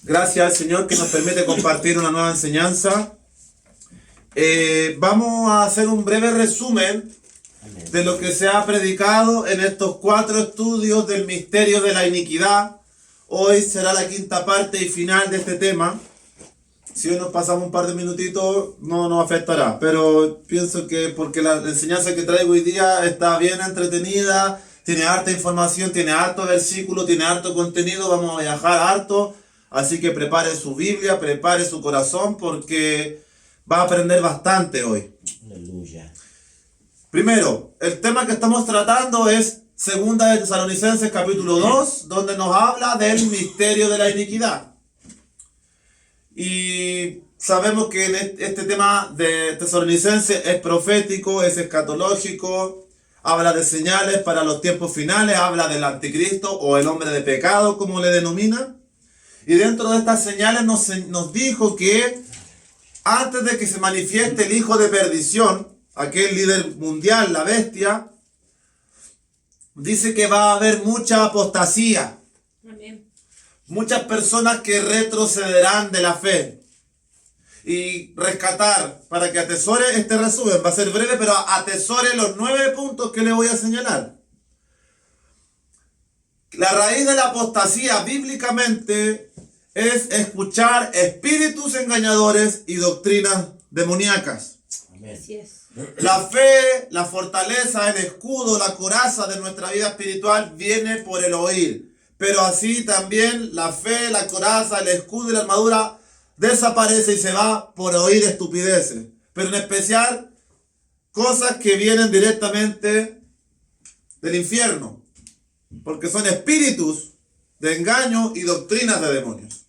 Gracias al Señor que nos permite compartir una nueva enseñanza. Vamos a hacer un breve resumen de lo que se ha predicado en estos 4 estudios del misterio de la iniquidad. Hoy será la quinta parte y final de este tema. Si hoy nos pasamos un par de minutitos, no nos afectará. Pero pienso que porque la enseñanza que traigo hoy día está bien entretenida, tiene harta información, tiene harto versículo, tiene harto contenido, vamos a viajar harto. Así que prepare su Biblia, prepare su corazón, porque va a aprender bastante hoy. Aleluya. Primero, el tema que estamos tratando es Segunda de Tesalonicenses capítulo 2, donde nos habla del misterio de la iniquidad. Y sabemos que en este tema de Tesalonicenses es profético, es escatológico, habla de señales para los tiempos finales, habla del anticristo o el hombre de pecado, como le denomina. Y dentro de estas señales nos dijo que antes de que se manifieste el hijo de perdición, aquel líder mundial, la bestia, dice que va a haber mucha apostasía. Amén. Muchas personas que retrocederán de la fe. Y rescatar, para que atesore este resumen, va a ser breve, pero atesore los 9 puntos que le voy a señalar. La raíz de la apostasía bíblicamente es escuchar espíritus engañadores y doctrinas demoníacas. Amén. Así es. La fe, la fortaleza, el escudo, la coraza de nuestra vida espiritual viene por el oír. Pero así también la fe, la coraza, el escudo y la armadura desaparece y se va por oír estupideces. Pero en especial cosas que vienen directamente del infierno. Porque son espíritus de engaño y doctrinas de demonios.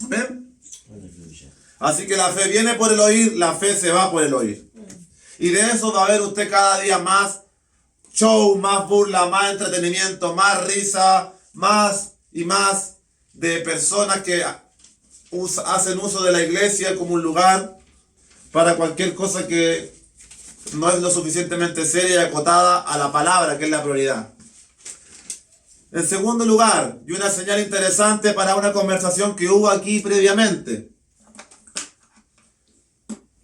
¿Ven? Aleluya. Así que la fe viene por el oír, la fe se va por el oír. Y de eso va a ver usted cada día más show, más burla, más entretenimiento, más risa, más y más de personas que hacen uso de la iglesia como un lugar para cualquier cosa que no es lo suficientemente seria y acotada a la palabra, que es la prioridad. En segundo lugar, y una señal interesante para una conversación que hubo aquí previamente.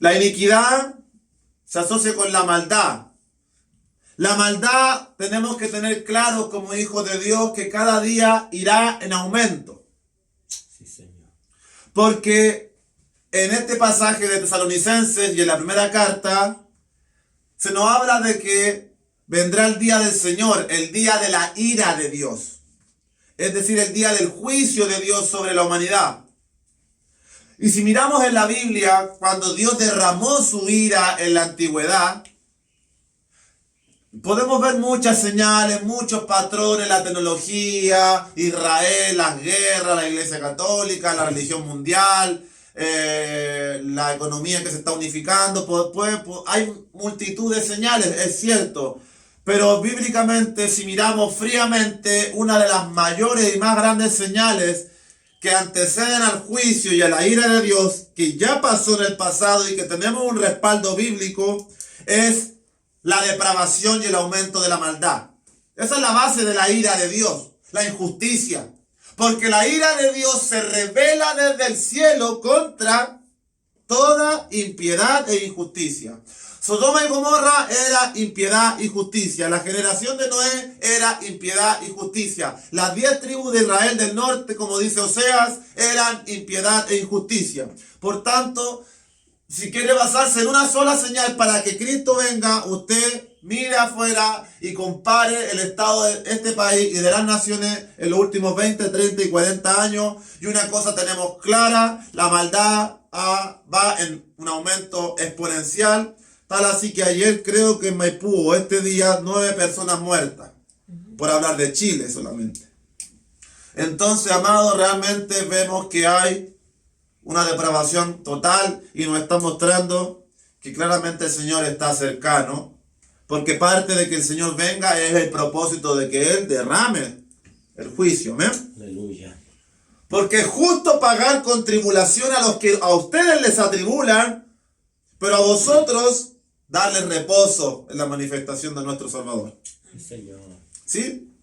La iniquidad se asocia con la maldad. La maldad tenemos que tener claro como hijos de Dios que cada día irá en aumento. Sí, Señor. Porque en este pasaje de Tesalonicenses y en la primera carta se nos habla de que vendrá el día del Señor, el día de la ira de Dios. Es decir, el día del juicio de Dios sobre la humanidad. Y si miramos en la Biblia, cuando Dios derramó su ira en la antigüedad, podemos ver muchas señales, muchos patrones, la tecnología, Israel, las guerras, la Iglesia Católica, la religión mundial, la economía que se está unificando. Hay multitud de señales, es cierto. Pero bíblicamente, si miramos fríamente, una de las mayores y más grandes señales que anteceden al juicio y a la ira de Dios, que ya pasó en el pasado y que tenemos un respaldo bíblico, es la depravación y el aumento de la maldad. Esa es la base de la ira de Dios, la injusticia. Porque la ira de Dios se revela desde el cielo contra toda impiedad e injusticia. Sodoma y Gomorra era impiedad y justicia. La generación de Noé era impiedad y justicia. Las 10 tribus de Israel del norte, como dice Oseas, eran impiedad e injusticia. Por tanto, si quiere basarse en una sola señal para que Cristo venga, usted mire afuera y compare el estado de este país y de las naciones en los últimos 20, 30 y 40 años. Y una cosa tenemos clara, la maldad va en un aumento exponencial. Tal así que ayer creo que en Maipú, este día, 9 personas muertas. Por hablar de Chile solamente. Entonces, amados, realmente vemos que hay una depravación total y nos está mostrando que claramente el Señor está cercano. Porque parte de que el Señor venga es el propósito de que Él derrame el juicio. ¿Amén? Aleluya. Porque es justo pagar con tribulación a los que a ustedes les atribulan, pero a vosotros darles reposo en la manifestación de nuestro Salvador. Sí, Señor. ¿Sí?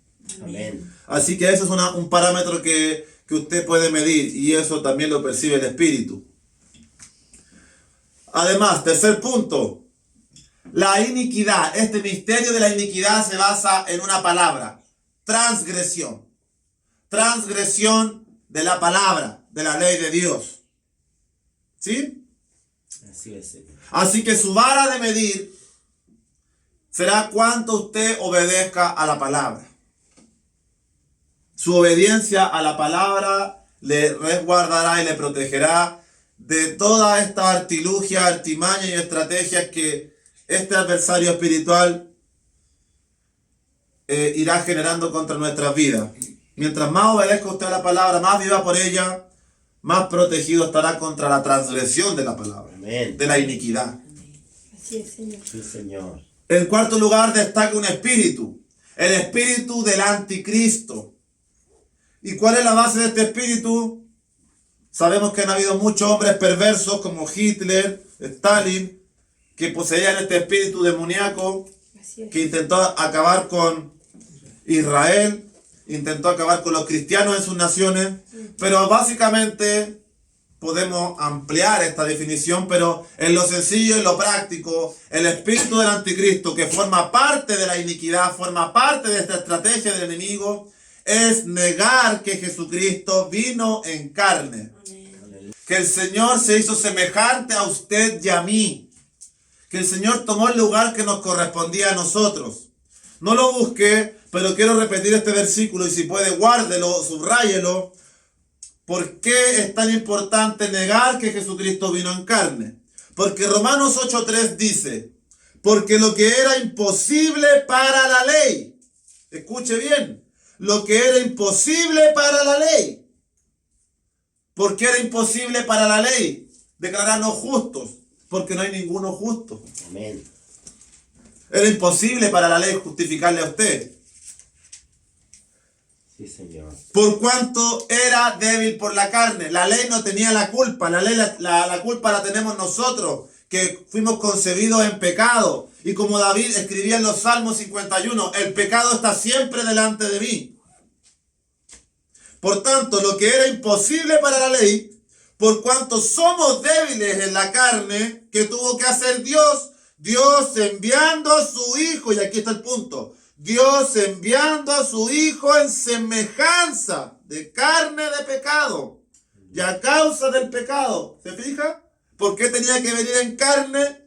Amén. Así que eso es un parámetro que que usted puede medir, y eso también lo percibe el Espíritu. Además, tercer punto, la iniquidad. Este misterio de la iniquidad se basa en una palabra: transgresión. Transgresión de la palabra, de la ley de Dios. ¿Sí? Así es, Señor. Así que su vara de medir será cuánto usted obedezca a la palabra. Su obediencia a la palabra le resguardará y le protegerá de toda esta artilugia, artimaña y estrategias que este adversario espiritual irá generando contra nuestras vidas. Mientras más obedezca usted a la palabra, más viva por ella, más protegido estará contra la transgresión de la palabra, Amén. de la iniquidad. Así es, Señor. Sí, Señor. En cuarto lugar, destaca un espíritu, el espíritu del anticristo. ¿Y cuál es la base de este espíritu? Sabemos que han habido muchos hombres perversos como Hitler, Stalin, que poseían este espíritu demoníaco, Así es. que intentó acabar con Israel, intentó acabar con los cristianos en sus naciones, pero básicamente podemos ampliar esta definición, pero en lo sencillo y en lo práctico, el espíritu del anticristo, que forma parte de la iniquidad, forma parte de esta estrategia del enemigo, es negar que Jesucristo vino en carne, Amén. que el Señor se hizo semejante a usted y a mí, que el Señor tomó el lugar que nos correspondía a nosotros. No lo busque, pero quiero repetir este versículo, y si puede guárdelo, subráyelo. ¿Por qué es tan importante negar que Jesucristo vino en carne? Porque Romanos 8:3 dice, porque lo que era imposible para la ley, escuche bien, lo que era imposible para la ley. ¿Por qué era imposible para la ley declararnos justos? Porque no hay ninguno justo. Amén. Era imposible para la ley justificarle a usted. Sí, Señor. Por cuanto era débil por la carne. La ley no tenía la culpa. La ley, la culpa la tenemos nosotros, que fuimos concebidos en pecado. Y como David escribía en los Salmos 51, el pecado está siempre delante de mí. Por tanto, lo que era imposible para la ley, por cuanto somos débiles en la carne, ¿qué tuvo que hacer Dios? Dios enviando a su Hijo, y aquí está el punto, Dios enviando a su Hijo en semejanza de carne de pecado, y a causa del pecado, ¿se fija? ¿Por qué tenía que venir en carne?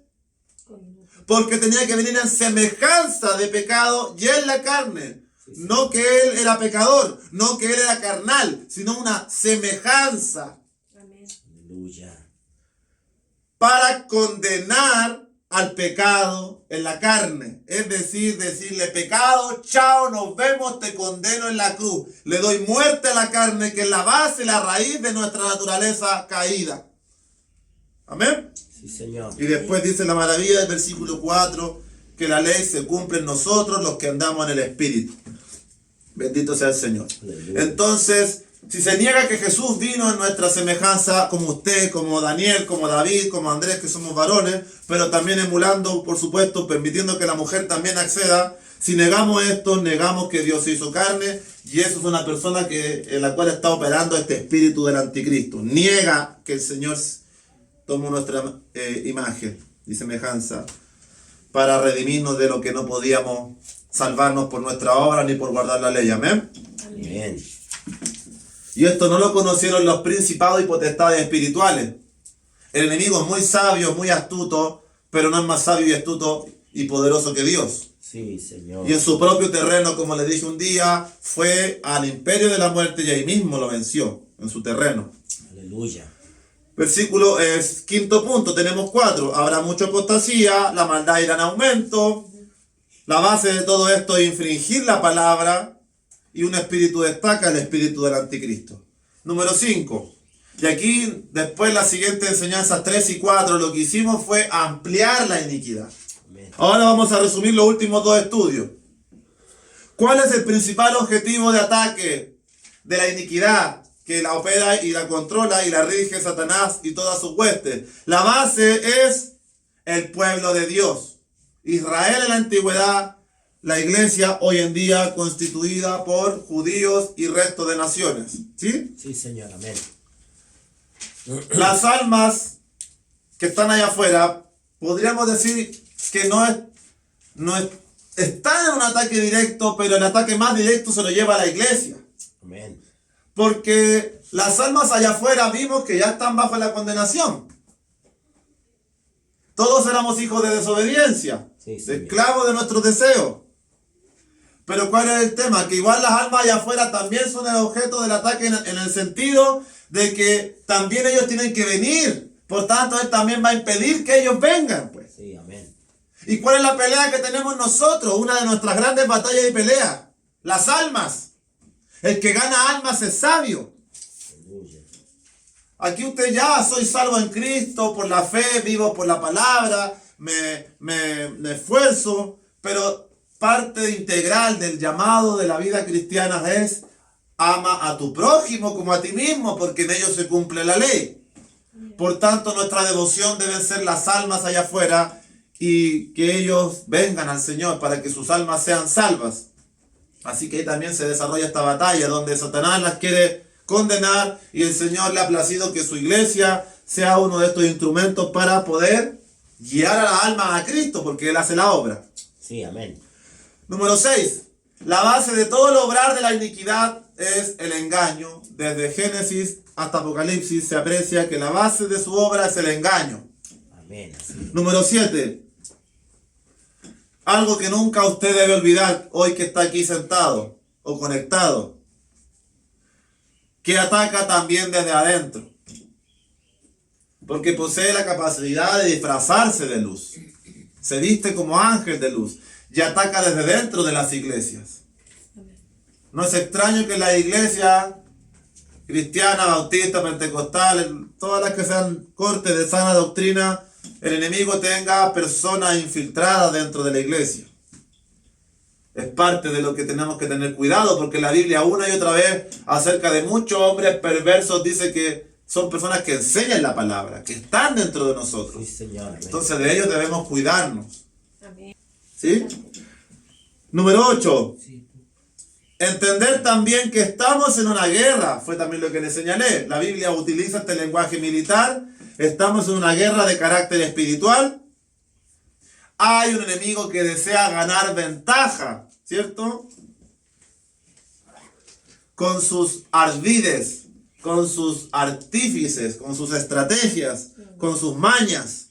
Porque tenía que venir en semejanza de pecado y en la carne. No que él era pecador, no que él era carnal, sino una semejanza. Amén. Aleluya. Para condenar al pecado en la carne. Es decir, decirle, pecado, chao, nos vemos, te condeno en la cruz. Le doy muerte a la carne, que es la base, la raíz de nuestra naturaleza caída. Amén. Sí, Señor. Y después dice la maravilla del versículo 4, que la ley se cumple en nosotros los que andamos en el Espíritu. Bendito sea el Señor. Aleluya. Entonces, si se niega que Jesús vino en nuestra semejanza, como usted, como Daniel, como David, como Andrés, que somos varones, pero también emulando, por supuesto, permitiendo que la mujer también acceda, si negamos esto, negamos que Dios se hizo carne, y eso es una persona en la cual está operando este espíritu del anticristo. Niega que el Señor tomó nuestra imagen y semejanza para redimirnos de lo que no podíamos salvarnos por nuestra obra ni por guardar la ley. Amén. Amén. Y esto no lo conocieron los principados y potestades espirituales. El enemigo es muy sabio, muy astuto, pero no es más sabio y astuto y poderoso que Dios. Sí, Señor. Y en su propio terreno, como le dije un día, fue al imperio de la muerte y ahí mismo lo venció, en su terreno. Aleluya. Versículo es quinto punto, tenemos 4. Habrá mucha apostasía, la maldad irá en aumento. La base de todo esto es infringir la palabra, y un espíritu destaca, el espíritu del anticristo. Número 5. Y aquí, después las siguientes enseñanzas 3 y 4, lo que hicimos fue ampliar la iniquidad. Amén. Ahora vamos a resumir los últimos 2 estudios. ¿Cuál es el principal objetivo de ataque de la iniquidad que la opera y la controla y la rige Satanás y todas sus huestes? La base es el pueblo de Dios. Israel en la antigüedad la iglesia hoy en día constituida por judíos y resto de naciones. ¿Sí? Sí, Señor. Amén. Las almas que están allá afuera, podríamos decir que están en un ataque directo, pero el ataque más directo se lo lleva a la iglesia. Amén. Porque las almas allá afuera vimos que ya están bajo la condenación. Todos éramos hijos de desobediencia, Sí, sí, de esclavos de nuestros deseos. Pero ¿cuál es el tema? Que igual las almas allá afuera también son el objeto del ataque en el sentido de que también ellos tienen que venir. Por tanto, Él también va a impedir que ellos vengan, pues. Sí, amén. ¿Y cuál es la pelea que tenemos nosotros? Una de nuestras grandes batallas y peleas. Las almas. El que gana almas es sabio. Aleluya. Aquí usted ya, soy salvo en Cristo, por la fe, vivo por la palabra, me esfuerzo, pero parte integral del llamado de la vida cristiana es ama a tu prójimo como a ti mismo, porque en ellos se cumple la ley. Por tanto, nuestra devoción deben ser las almas allá afuera y que ellos vengan al Señor para que sus almas sean salvas. Así que ahí también se desarrolla esta batalla donde Satanás las quiere condenar y el Señor le ha placido que su iglesia sea uno de estos instrumentos para poder guiar a las almas a Cristo, porque Él hace la obra. Sí, amén. Número 6. La base de todo el obrar de la iniquidad es el engaño. Desde Génesis hasta Apocalipsis se aprecia que la base de su obra es el engaño. Amén. Así. Número 7. Algo que nunca usted debe olvidar hoy que está aquí sentado o conectado. Que ataca también desde adentro. Porque posee la capacidad de disfrazarse de luz. Se viste como ángel de luz. Y ataca desde dentro de las iglesias. No es extraño que la iglesia cristiana, bautista, pentecostal, todas las que sean cortes de sana doctrina, el enemigo tenga personas infiltradas dentro de la iglesia. Es parte de lo que tenemos que tener cuidado, porque la Biblia una y otra vez acerca de muchos hombres perversos dice que son personas que enseñan la palabra, que están dentro de nosotros. Sí, Señor. Amén. Entonces de ellos debemos cuidarnos. Amén. ¿Sí? Número 8. Sí. Entender también que estamos en una guerra, fue también lo que le señalé. La Biblia utiliza este lenguaje militar. Estamos en una guerra de carácter espiritual. Hay un enemigo que desea ganar ventaja, ¿cierto? Con sus ardides, con sus artífices, con sus estrategias, con sus mañas.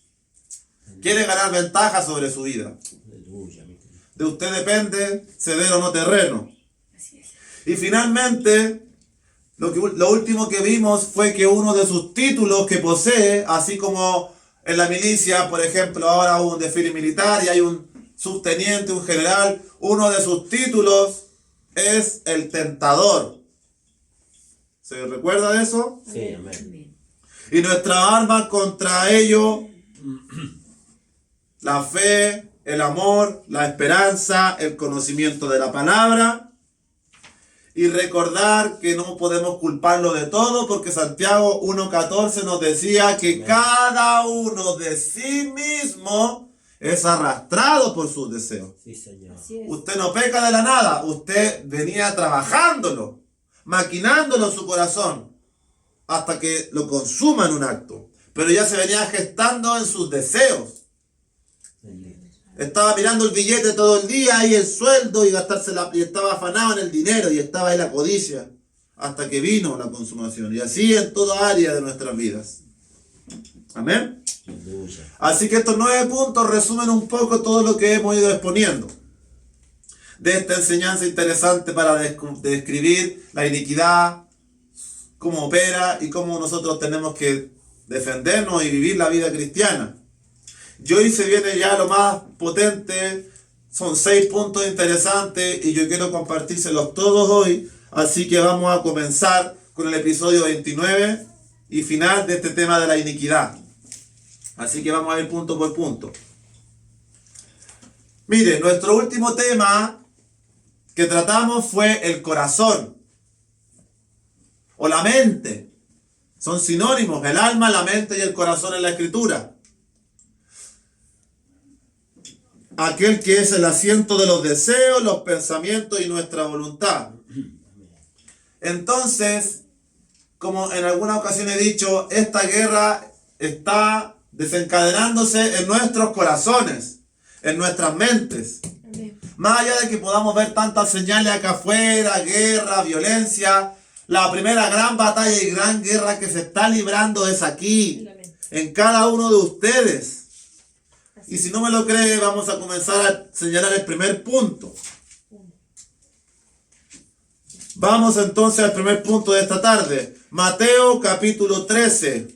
Quiere ganar ventaja sobre su vida. Aleluya. De usted depende ceder o no terreno. Así es. Y finalmente, lo último que vimos fue que uno de sus títulos que posee, así como en la milicia, por ejemplo, ahora hubo un desfile militar y hay un subteniente, un general, uno de sus títulos es el tentador. ¿Se recuerda de eso? Sí, amén. Y nuestra arma contra ello, la fe, el amor, la esperanza, el conocimiento de la palabra. Y recordar que no podemos culparlo de todo, porque Santiago 1:14 nos decía que cada uno de sí mismo es arrastrado por sus deseos. Sí, Señor. Así es. Usted no peca de la nada, usted venía trabajándolo, maquinándolo en su corazón, hasta que lo consuma en un acto. Pero ya se venía gestando en sus deseos. Bendito. Estaba mirando el billete todo el día y el sueldo y y estaba afanado en el dinero y estaba ahí la codicia hasta que vino la consumación. Y así en toda área de nuestras vidas. Amén. Aleluya. Así que estos 9 puntos resumen un poco todo lo que hemos ido exponiendo. De esta enseñanza interesante para describir la iniquidad, cómo opera y cómo nosotros tenemos que defendernos y vivir la vida cristiana. Y hoy se viene ya lo más potente, son 6 puntos interesantes y yo quiero compartírselos todos hoy, así que vamos a comenzar con el episodio 29 y final de este tema de la iniquidad. Así que vamos a ir punto por punto. Mire, nuestro último tema que tratamos fue el corazón o la mente. Son sinónimos, el alma, la mente y el corazón en la Escritura. aquel que es el asiento de los deseos, los pensamientos y nuestra voluntad. Entonces, como en alguna ocasión he dicho, esta guerra está desencadenándose en nuestros corazones, en nuestras mentes. Amén. Más allá de que podamos ver tantas señales acá afuera, guerra, violencia, la primera gran batalla y gran guerra que se está librando es aquí, Amén. en cada uno de ustedes. Así Y si no me lo cree, vamos a comenzar a señalar el primer punto. Vamos entonces al primer punto de esta tarde. Mateo capítulo 13.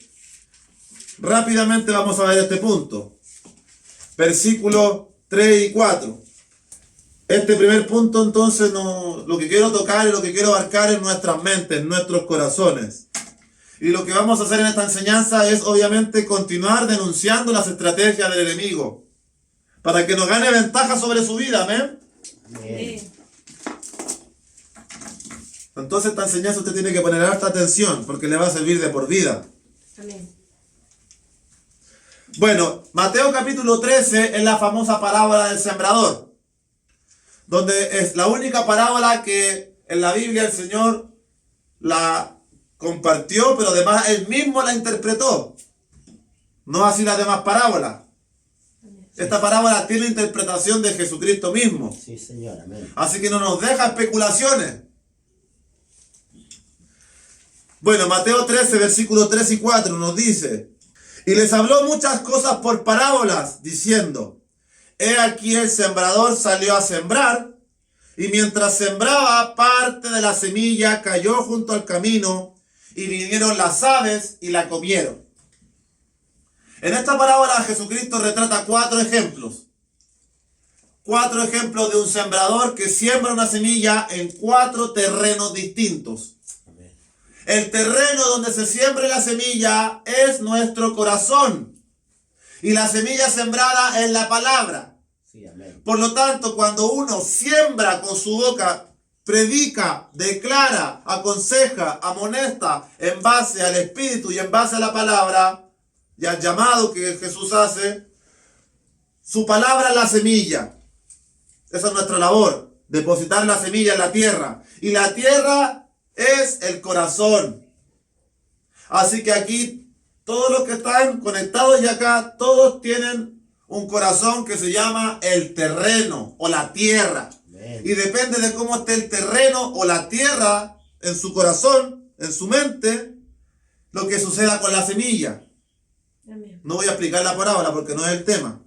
Rápidamente vamos a ver este punto. Versículos 3 y 4. Este primer punto entonces lo que quiero tocar y lo que quiero abarcar en nuestras mentes, en nuestros corazones. Y lo que vamos a hacer en esta enseñanza es obviamente continuar denunciando las estrategias del enemigo. Para que nos gane ventaja sobre su vida, ¿amén? Amén. Entonces esta enseñanza usted tiene que poner harta atención porque le va a servir de por vida. Amén. Bueno, Mateo capítulo 13 es la famosa parábola del sembrador, donde es la única parábola que en la Biblia el Señor la compartió, pero además Él mismo la interpretó. No así las demás parábolas. Esta parábola tiene interpretación de Jesucristo mismo. Sí, Señor, amén. Así que no nos deja especulaciones. Bueno, Mateo 13, versículos 3 y 4 nos dice: y les habló muchas cosas por parábolas, diciendo: he aquí el sembrador salió a sembrar, y mientras sembraba, parte de la semilla cayó junto al camino, y vinieron las aves y la comieron. En esta parábola Jesucristo retrata cuatro ejemplos. Cuatro ejemplos de un sembrador que siembra una semilla en cuatro terrenos distintos. Amén. El terreno donde se siembra la semilla es nuestro corazón. Y la semilla sembrada es la palabra. Sí, amén. Por lo tanto, cuando uno siembra con su boca, predica, declara, aconseja, amonesta en base al Espíritu y en base a la palabra y al llamado que Jesús hace, su palabra es la semilla. Esa es nuestra labor, depositar la semilla en la tierra. Y la tierra es el corazón. Así que aquí, todos los que están conectados y acá, todos tienen un corazón que se llama el terreno o la tierra. Amén. Y depende de cómo esté el terreno o la tierra en su corazón, en su mente, lo que suceda con la semilla. Amén. No voy a explicar la parábola porque no es el tema.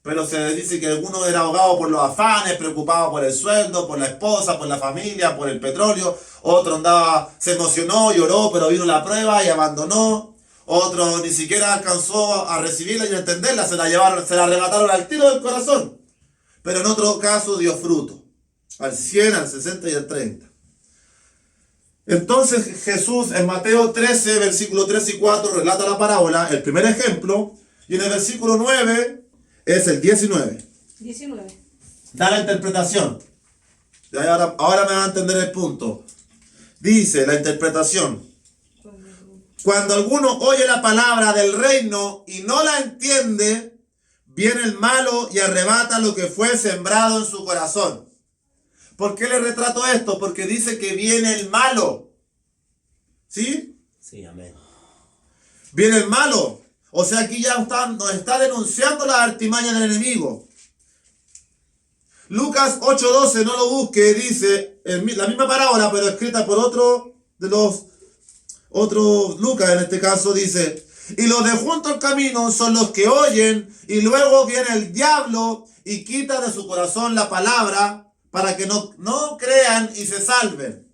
Pero se dice que alguno era ahogado por los afanes, preocupado por el sueldo, por la esposa, por la familia, por el petróleo. Otro se emocionó, lloró, pero vino la prueba y abandonó. Otro ni siquiera alcanzó a recibirla y a entenderla, se la llevaron, se la arrebataron al tiro del corazón. Pero en otro caso dio fruto, al 100, al 60 y al 30. Entonces Jesús en Mateo 13, versículos 3 y 4 relata la parábola, el primer ejemplo, y en el versículo 9 es el 19. 19. Da la interpretación. Y ahora me va a entender el punto. Dice la interpretación: cuando alguno oye la palabra del reino y no la entiende, viene el malo y arrebata lo que fue sembrado en su corazón. ¿Por qué le retrato esto? Porque dice que viene el malo. ¿Sí? Sí, amén. Viene el malo. O sea, aquí ya nos está denunciando las artimañas del enemigo. Lucas 8:12, no lo busque, dice, la misma parábola, pero escrita por otro Lucas en este caso, dice: y los de junto al camino son los que oyen, y luego viene el diablo y quita de su corazón la palabra, para que no crean y se salven.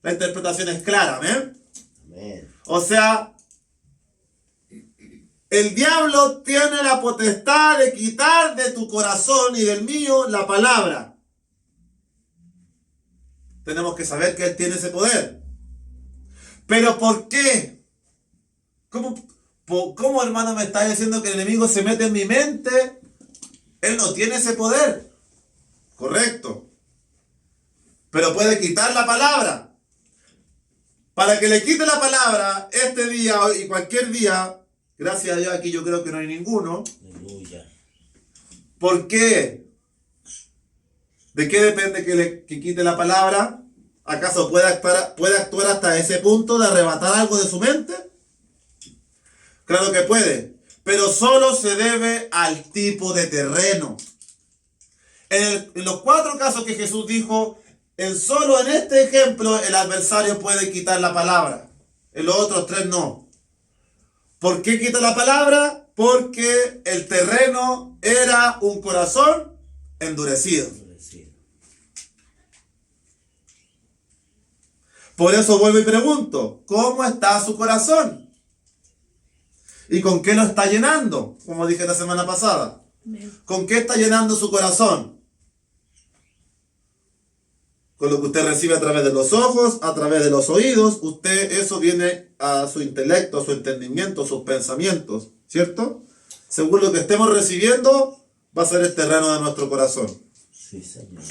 La interpretación es clara, ¿ven? Amén. O sea, el diablo tiene la potestad de quitar de tu corazón y del mío la palabra. Tenemos que saber que él tiene ese poder. ¿Pero por qué? ¿Cómo, hermano, me está diciendo que el enemigo se mete en mi mente? Él no tiene ese poder. Correcto. Pero puede quitar la palabra. Para que le quite la palabra este día y cualquier día, gracias a Dios aquí yo creo que no hay ninguno, Aleluya. ¿Por qué? ¿De qué depende que quite la palabra? ¿Acaso puede actuar hasta ese punto de arrebatar algo de su mente? Claro que puede, pero solo se debe al tipo de terreno. En los 4 casos que Jesús dijo, solo en este ejemplo el adversario puede quitar la palabra. En los otros 3 no. ¿Por qué quita la palabra? Porque el terreno era un corazón endurecido. Por eso vuelvo y pregunto, ¿cómo está su corazón? ¿Y con qué lo está llenando? Como dije la semana pasada. ¿Con qué está llenando su corazón? Con lo que usted recibe a través de los ojos, a través de los oídos. Eso viene a su intelecto, a su entendimiento, a sus pensamientos, ¿cierto? Según lo que estemos recibiendo, va a ser el terreno de nuestro corazón. Sí, Señor.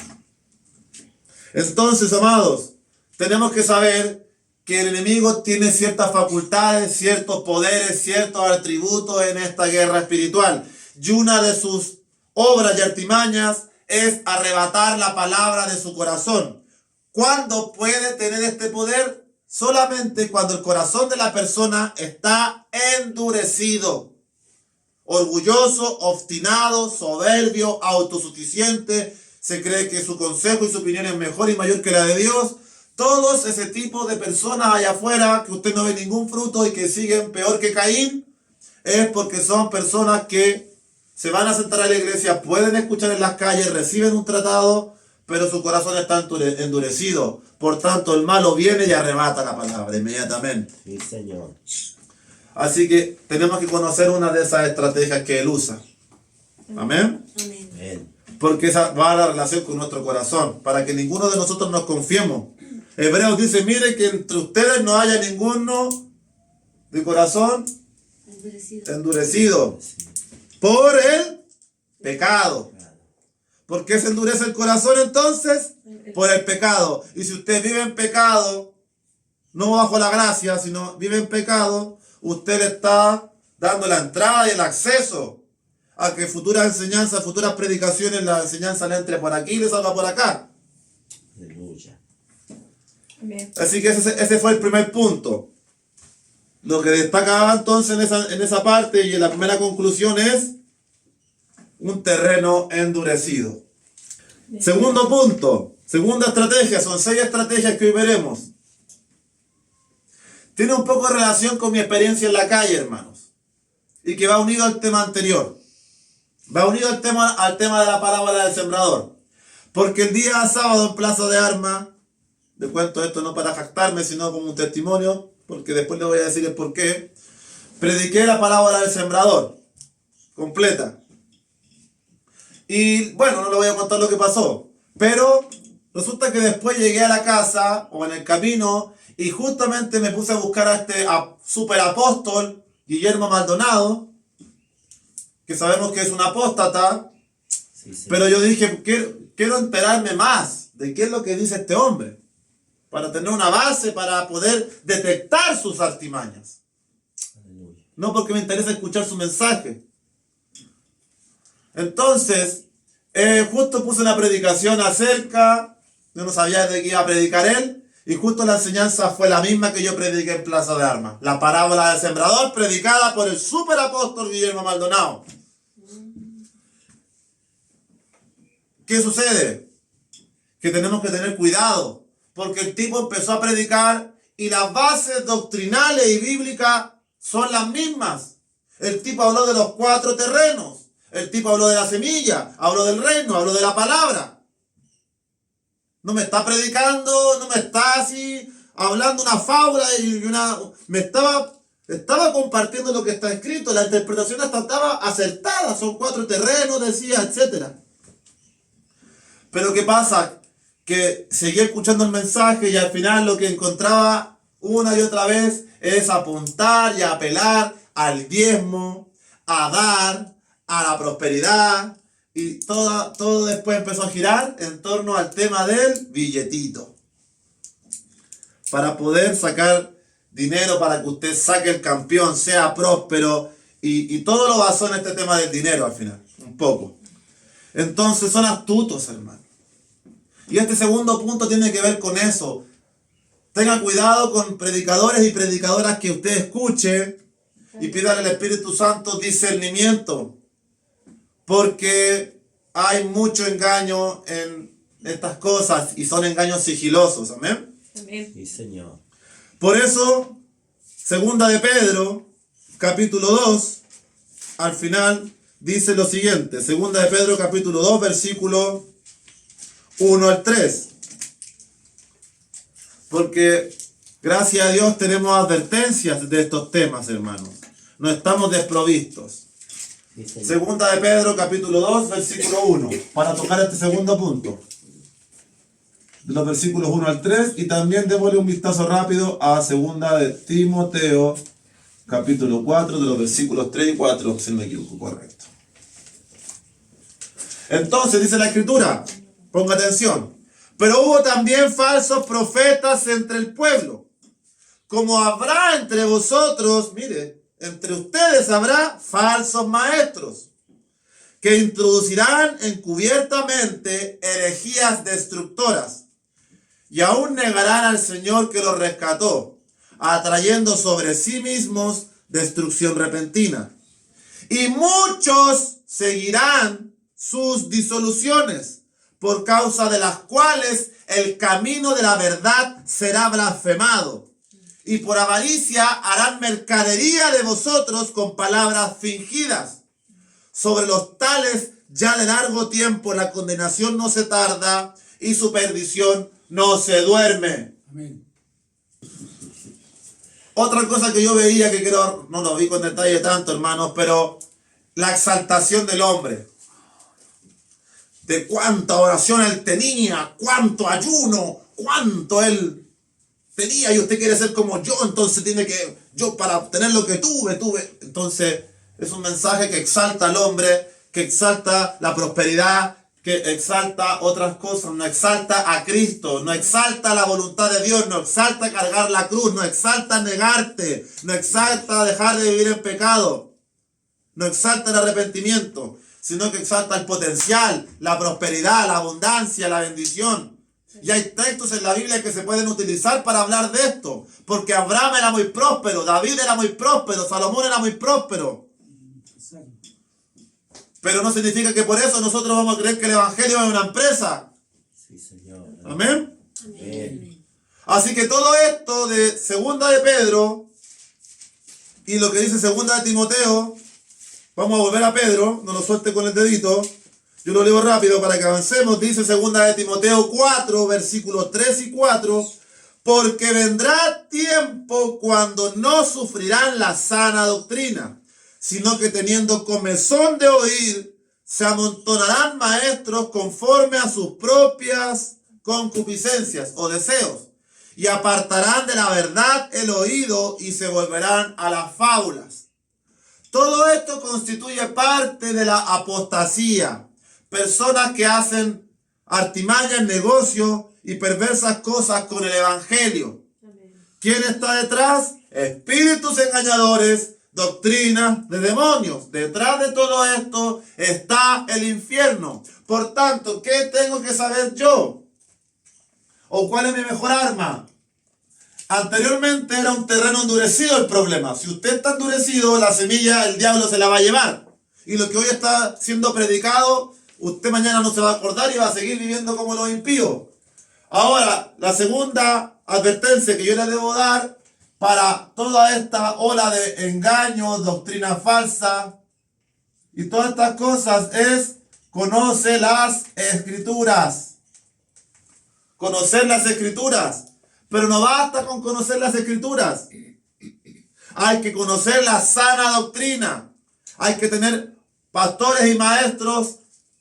Entonces, amados, tenemos que saber que el enemigo tiene ciertas facultades, ciertos poderes, ciertos atributos en esta guerra espiritual. Y una de sus obras y artimañas es arrebatar la palabra de su corazón. ¿Cuándo puede tener este poder? Solamente cuando el corazón de la persona está endurecido, orgulloso, obstinado, soberbio, autosuficiente, se cree que su consejo y su opinión es mejor y mayor que la de Dios. Todos ese tipo de personas allá afuera que usted no ve ningún fruto y que siguen peor que Caín, es porque son personas que se van a sentar a la iglesia, pueden escuchar en las calles, reciben un tratado, pero su corazón está endurecido. Por tanto, el malo viene y arrebata la palabra inmediatamente. Sí, Señor. Así que tenemos que conocer una de esas estrategias que él usa. Amén. Amén. Amén. Porque esa va a la relación con nuestro corazón, para que ninguno de nosotros nos confiemos. Hebreos dice, mire que entre ustedes no haya ninguno de corazón endurecido por el pecado. ¿Por qué se endurece el corazón entonces? Por el pecado. Y si usted vive en pecado, no bajo la gracia, sino vive en pecado, usted le está dando la entrada y el acceso a que futuras enseñanzas, futuras predicaciones, la enseñanza le entre por aquí y le salga por acá. Aleluya. Amén. Así que ese fue el primer punto. Lo que destacaba entonces en esa parte y en la primera conclusión es un terreno endurecido. Segundo punto, segunda estrategia, son 6 estrategias que hoy veremos. Tiene un poco de relación con mi experiencia en la calle, hermanos, y que va unido al tema anterior. Va unido al tema de la parábola del sembrador. Porque el día sábado en Plaza de Armas, le cuento esto no para jactarme, sino como un testimonio, porque después le voy a decir el por qué, prediqué la parábola del sembrador, completa. Y bueno, no le voy a contar lo que pasó, pero resulta que después llegué a la casa, o en el camino, y justamente me puse a buscar a este superapóstol, Guillermo Maldonado, que sabemos que es un apóstata, Sí, Señor. pero yo dije, quiero enterarme más de qué es lo que dice este hombre, para tener una base, para poder detectar sus artimañas. Aleluya. No porque me interesa escuchar su mensaje. Entonces, justo puse una predicación acerca, yo no sabía de qué iba a predicar él, y justo la enseñanza fue la misma que yo prediqué en Plaza de Armas. La parábola del sembrador, predicada por el superapóstol Guillermo Maldonado. ¿Qué sucede? Que tenemos que tener cuidado, porque el tipo empezó a predicar y las bases doctrinales y bíblicas son las mismas. El tipo habló de los 4 terrenos. El tipo habló de la semilla, habló del reino, habló de la palabra. No me está predicando, no me está así hablando una fábula y estaba compartiendo lo que está escrito. La interpretación estaba acertada, son 4 terrenos, decía, etc. Pero ¿qué pasa? Que seguí escuchando el mensaje y al final lo que encontraba una y otra vez es apuntar y apelar al diezmo, a dar, a la prosperidad, y todo después empezó a girar en torno al tema del billetito. Para poder sacar dinero, para que usted saque el campeón, sea próspero, y todo lo basó en este tema del dinero al final, un poco. Entonces son astutos, hermano. Y este segundo punto tiene que ver con eso. Tenga cuidado con predicadores y predicadoras que usted escuche y pídale al Espíritu Santo discernimiento. Porque hay mucho engaño en estas cosas y son engaños sigilosos. Amén. Amén. Sí, Señor. Por eso, segunda de Pedro, capítulo 2, al final dice lo siguiente. Segunda de Pedro, capítulo 2, versículo 1 al 3. Porque gracias a Dios tenemos advertencias de estos temas, hermanos. No estamos desprovistos. Sí, Señor. Segunda de Pedro, capítulo 2, versículo 1. Para tocar este segundo punto. De los versículos 1 al 3. Y también démosle un vistazo rápido a segunda de Timoteo, capítulo 4, de los versículos 3 y 4, si no me equivoco, correcto. Entonces dice la Escritura, ponga atención. Pero hubo también falsos profetas entre el pueblo, como habrá entre vosotros, mire, entre ustedes habrá falsos maestros, que introducirán encubiertamente herejías destructoras, y aún negarán al Señor que los rescató, atrayendo sobre sí mismos destrucción repentina. Y muchos seguirán sus disoluciones, por causa de las cuales el camino de la verdad será blasfemado. Y por avaricia harán mercadería de vosotros con palabras fingidas. Sobre los tales ya de largo tiempo la condenación no se tarda y su perdición no se duerme. Amén. Otra cosa que yo veía, que creo, no lo vi con detalle tanto, hermanos, pero la exaltación del hombre. De cuánta oración él tenía, cuánto ayuno, cuánto él tenía, y usted quiere ser como yo, entonces tiene que, yo para obtener lo que tuve. Entonces es un mensaje que exalta al hombre, que exalta la prosperidad, que exalta otras cosas, no exalta a Cristo, no exalta la voluntad de Dios, no exalta cargar la cruz, no exalta negarte, no exalta dejar de vivir en pecado, no exalta el arrepentimiento, sino que exalta el potencial, la prosperidad, la abundancia, la bendición. Y hay textos en la Biblia que se pueden utilizar para hablar de esto, porque Abraham era muy próspero, David era muy próspero, Salomón era muy próspero. Exacto. Pero no significa que por eso nosotros vamos a creer que el Evangelio es una empresa. Sí, Señor. Amén. Amén. Así que todo esto de segunda de Pedro y lo que dice segunda de Timoteo, vamos a volver a Pedro, no lo suelte con el dedito, yo lo leo rápido para que avancemos. Dice segunda de Timoteo 4, versículos 3 y 4, porque vendrá tiempo cuando no sufrirán la sana doctrina, sino que teniendo comezón de oír, se amontonarán maestros conforme a sus propias concupiscencias o deseos, y apartarán de la verdad el oído y se volverán a las fábulas. Todo esto constituye parte de la apostasía. Personas que hacen artimañas, negocios y perversas cosas con el Evangelio. ¿Quién está detrás? Espíritus engañadores, doctrinas de demonios. Detrás de todo esto está el infierno. Por tanto, ¿qué tengo que saber yo? ¿O cuál es mi mejor arma? Anteriormente era un terreno endurecido el problema. Si usted está endurecido, la semilla el diablo se la va a llevar. Y lo que hoy está siendo predicado, usted mañana no se va a acordar y va a seguir viviendo como los impíos. Ahora, la segunda advertencia que yo le debo dar para toda esta ola de engaños, doctrina falsa y todas estas cosas es: conoce las Escrituras. Conocer las Escrituras. Pero no basta con conocer las Escrituras. Hay que conocer la sana doctrina. Hay que tener pastores y maestros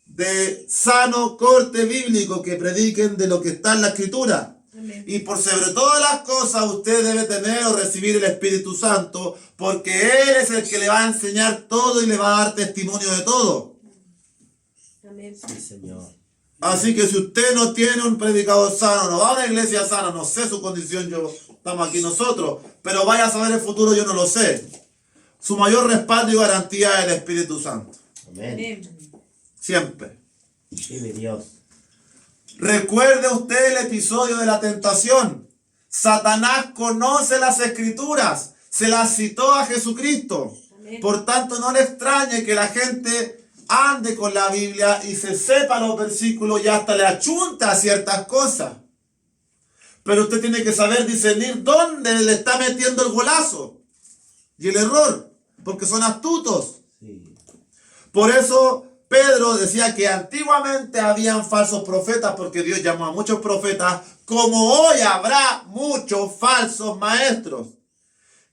de sano corte bíblico que prediquen de lo que está en la Escritura. Amén. Y por sobre todas las cosas usted debe tener o recibir el Espíritu Santo, porque Él es el que le va a enseñar todo y le va a dar testimonio de todo. Amén. Sí, Señor. Así que si usted no tiene un predicador sano, no va a una iglesia sana, no sé su condición, estamos aquí nosotros, pero vaya a saber el futuro, yo no lo sé. Su mayor respaldo y garantía es el Espíritu Santo. Amén. Amén. Siempre. Vive Dios. Recuerde usted el episodio de la tentación. Satanás conoce las escrituras, se las citó a Jesucristo. Amén. Por tanto, no le extrañe que la gente ande con la Biblia y se sepa los versículos y hasta le achunta a ciertas cosas. Pero usted tiene que saber discernir dónde le está metiendo el golazo y el error, porque son astutos. Sí. Por eso Pedro decía que antiguamente habían falsos profetas, porque Dios llamó a muchos profetas, como hoy habrá muchos falsos maestros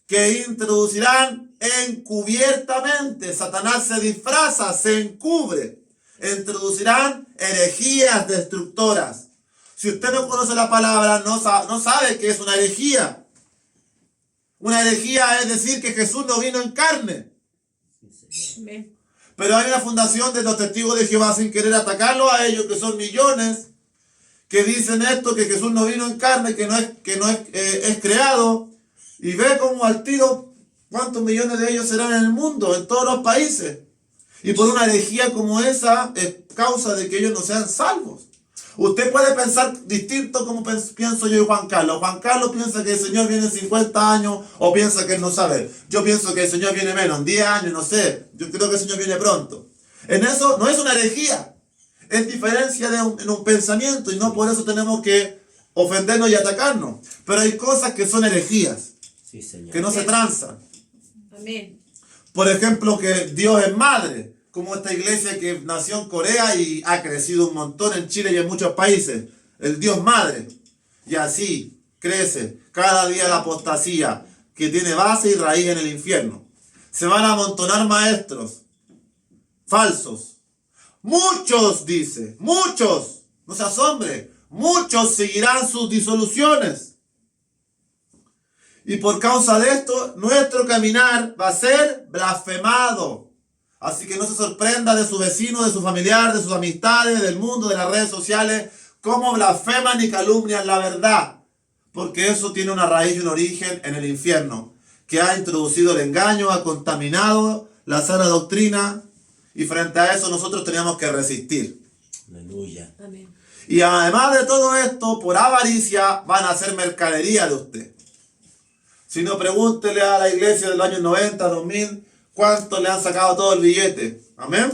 que introducirán encubiertamente. Satanás se disfraza, se encubre. Introducirán herejías destructoras. Si usted no conoce la palabra, no sabe qué es una herejía. Una herejía es decir que Jesús no vino en carne. Sí, Señor. Amén. Pero hay una fundación de los testigos de Jehová, sin querer atacarlo a ellos, que son millones, que dicen esto, que Jesús no vino en carne, que no es creado. Y ve como al tiro cuántos millones de ellos serán en el mundo, en todos los países. Y por una herejía como esa es causa de que ellos no sean salvos. Usted puede pensar distinto como pienso yo y Juan Carlos. Juan Carlos piensa que el Señor viene en 50 años o piensa que él no sabe. Yo pienso que el Señor viene menos, en 10 años, no sé. Yo creo que el Señor viene pronto. En eso no es una herejía. Es diferencia en un pensamiento y no por eso tenemos que ofendernos y atacarnos. Pero hay cosas que son herejías, Sí, Señor. que no se transan. Amén. Por ejemplo, que Dios es madre, como esta iglesia que nació en Corea y ha crecido un montón en Chile y en muchos países. El Dios madre. Y así crece cada día la apostasía que tiene base y raíz en el infierno. Se van a amontonar maestros falsos. Muchos, dice, muchos, no se asombre, muchos seguirán sus disoluciones. Y por causa de esto, nuestro caminar va a ser blasfemado. Así que no se sorprenda de su vecino, de su familiar, de sus amistades, del mundo, de las redes sociales, cómo blasfeman y calumnian la verdad. Porque eso tiene una raíz y un origen en el infierno, que ha introducido el engaño, ha contaminado la sana doctrina, y frente a eso nosotros teníamos que resistir. Aleluya. Amén. Y además de todo esto, por avaricia van a hacer mercadería de usted. Si no, pregúntele a la iglesia de los años 90, 2000, ¿cuánto le han sacado todo el billete? Amén.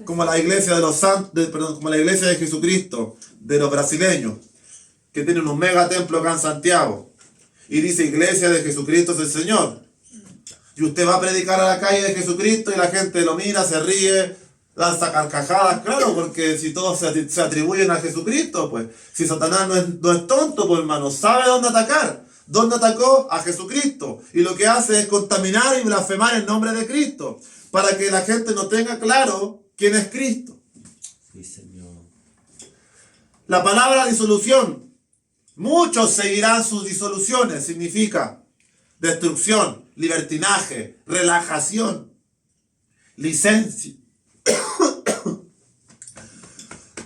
Como la iglesia de los santos, como la iglesia de Jesucristo, de los brasileños, que tienen un mega templo acá en Santiago. Y dice iglesia de Jesucristo es el Señor. Y usted va a predicar a la calle de Jesucristo y la gente lo mira, se ríe, lanza carcajadas, claro, porque si todos se atribuyen a Jesucristo, pues, si Satanás no es tonto, pues hermano, sabe dónde atacar. ¿Dónde atacó? A Jesucristo. Y lo que hace es contaminar y blasfemar el nombre de Cristo, para que la gente no tenga claro quién es Cristo. Sí, Señor. La palabra disolución. Muchos seguirán sus disoluciones. Significa destrucción, libertinaje, relajación, licencia.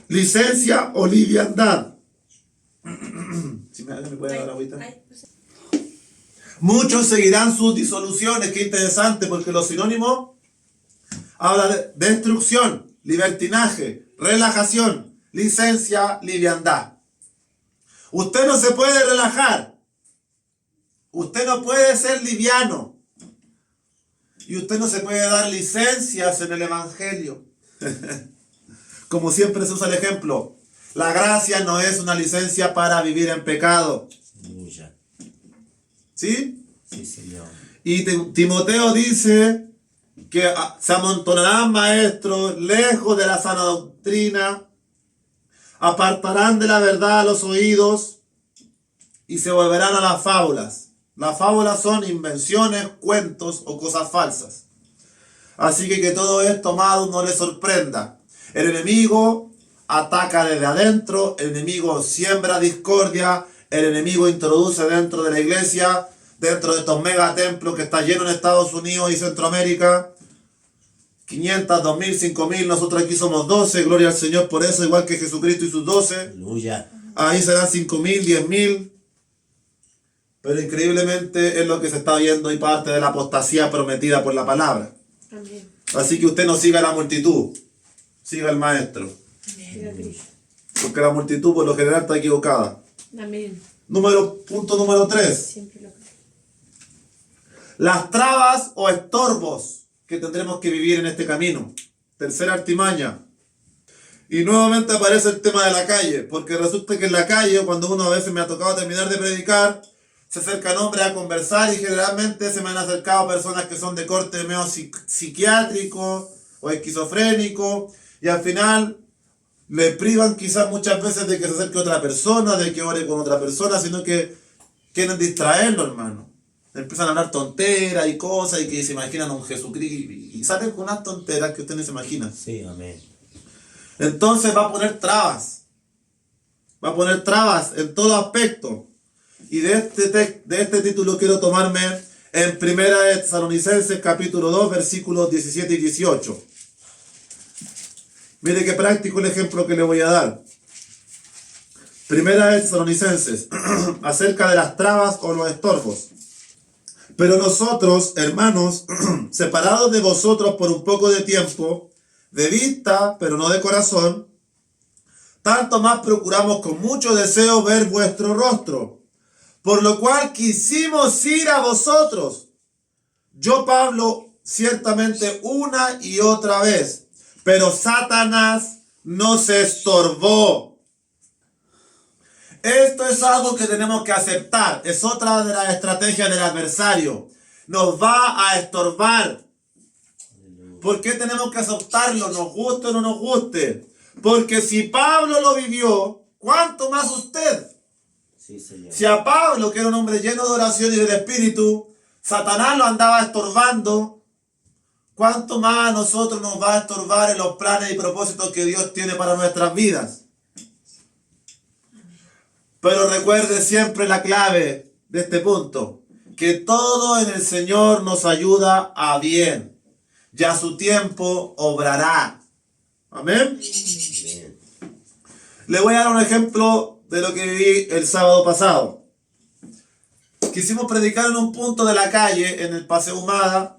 Licencia o liviandad. Si me puede dar agüita. Ay, pues, Muchos seguirán sus disoluciones. Qué interesante, porque los sinónimos hablan de destrucción, libertinaje, relajación, licencia, liviandad. Usted no se puede relajar. Usted no puede ser liviano. Y usted no se puede dar licencias en el evangelio. Como siempre se usa el ejemplo. La gracia no es una licencia para vivir en pecado. Aleluya. ¿Sí? Sí, Señor. Y Timoteo dice que se amontonarán maestros lejos de la sana doctrina, apartarán de la verdad a los oídos y se volverán a las fábulas. Las fábulas son invenciones, cuentos o cosas falsas. Así que todo esto, amados, no les sorprenda. El enemigo ataca desde adentro, el enemigo siembra discordia, el enemigo introduce dentro de la iglesia, dentro de estos megatemplos que está lleno en Estados Unidos y Centroamérica. 500, 2000, 5000, nosotros aquí somos 12, gloria al Señor por eso, igual que Jesucristo y sus 12. Aleluya. Ahí serán 5000, 10.000. Pero increíblemente es lo que se está viendo y parte de la apostasía prometida por la palabra. amén. Así que usted no siga la multitud, siga al maestro. Viva Cristo. Porque la multitud por lo general está equivocada. Amén. Punto número 3. Siempre lo creo. Las trabas o estorbos que tendremos que vivir en este camino. Tercera artimaña. Y nuevamente aparece el tema de la calle, porque resulta que en la calle, cuando uno a veces me ha tocado terminar de predicar, se acercan hombres a conversar y generalmente se me han acercado personas que son de corte medio psiquiátrico o esquizofrénico y al final le privan quizás muchas veces de que se acerque otra persona, de que ore con otra persona, sino que quieren distraerlo, hermano. Empiezan a hablar tonteras y cosas y que se imaginan a un Jesucristo y salen con unas tonteras que usted no se imagina. Sí, amén. Entonces va a poner trabas. Va a poner trabas en todo aspecto. Y de este título quiero tomarme en 1 Tesalonicenses capítulo 2 versículos 17 y 18. Mire qué práctico el ejemplo que le voy a dar. 1 Tesalonicenses acerca de las trabas o los estorbos. Pero nosotros, hermanos, separados de vosotros por un poco de tiempo, de vista, pero no de corazón, tanto más procuramos con mucho deseo ver vuestro rostro, por lo cual quisimos ir a vosotros. Yo, Pablo, ciertamente una y otra vez, pero Satanás nos estorbó. Esto es algo que tenemos que aceptar. Es otra de las estrategias del adversario. Nos va a estorbar. ¿Por qué tenemos que aceptarlo? Nos guste o no nos guste. Porque si Pablo lo vivió, ¿cuánto más usted? Sí, Señor. Si a Pablo, que era un hombre lleno de oración y del Espíritu, Satanás lo andaba estorbando, ¿cuánto más a nosotros nos va a estorbar en los planes y propósitos que Dios tiene para nuestras vidas? Pero recuerde siempre la clave de este punto, que todo en el Señor nos ayuda a bien, y a su tiempo obrará. Amén. Amén. Le voy a dar un ejemplo de lo que viví el sábado pasado. Quisimos predicar en un punto de la calle, en el Paseo Humada.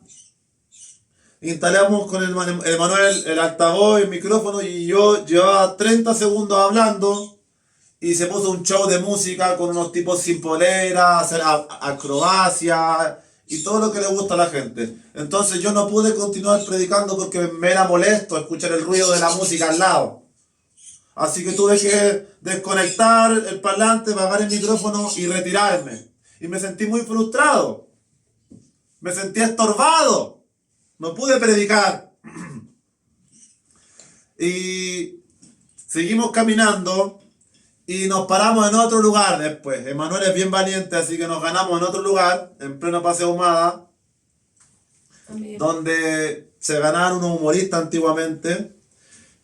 Instalamos con el Manuel el altavoz, el micrófono, y yo llevaba 30 segundos hablando. Y se puso un show de música con unos tipos sin polera, hacer acrobacia y todo lo que le gusta a la gente. Entonces yo no pude continuar predicando porque me era molesto escuchar el ruido de la música al lado. Así que tuve que desconectar el parlante, apagar el micrófono y retirarme. Y me sentí muy frustrado. Me sentí estorbado. No pude predicar. Y seguimos caminando. Y nos paramos en otro lugar después. Emanuel es bien valiente, así que nos ganamos en otro lugar, en pleno Paseo Humada, Amén. donde se ganaron unos humoristas antiguamente.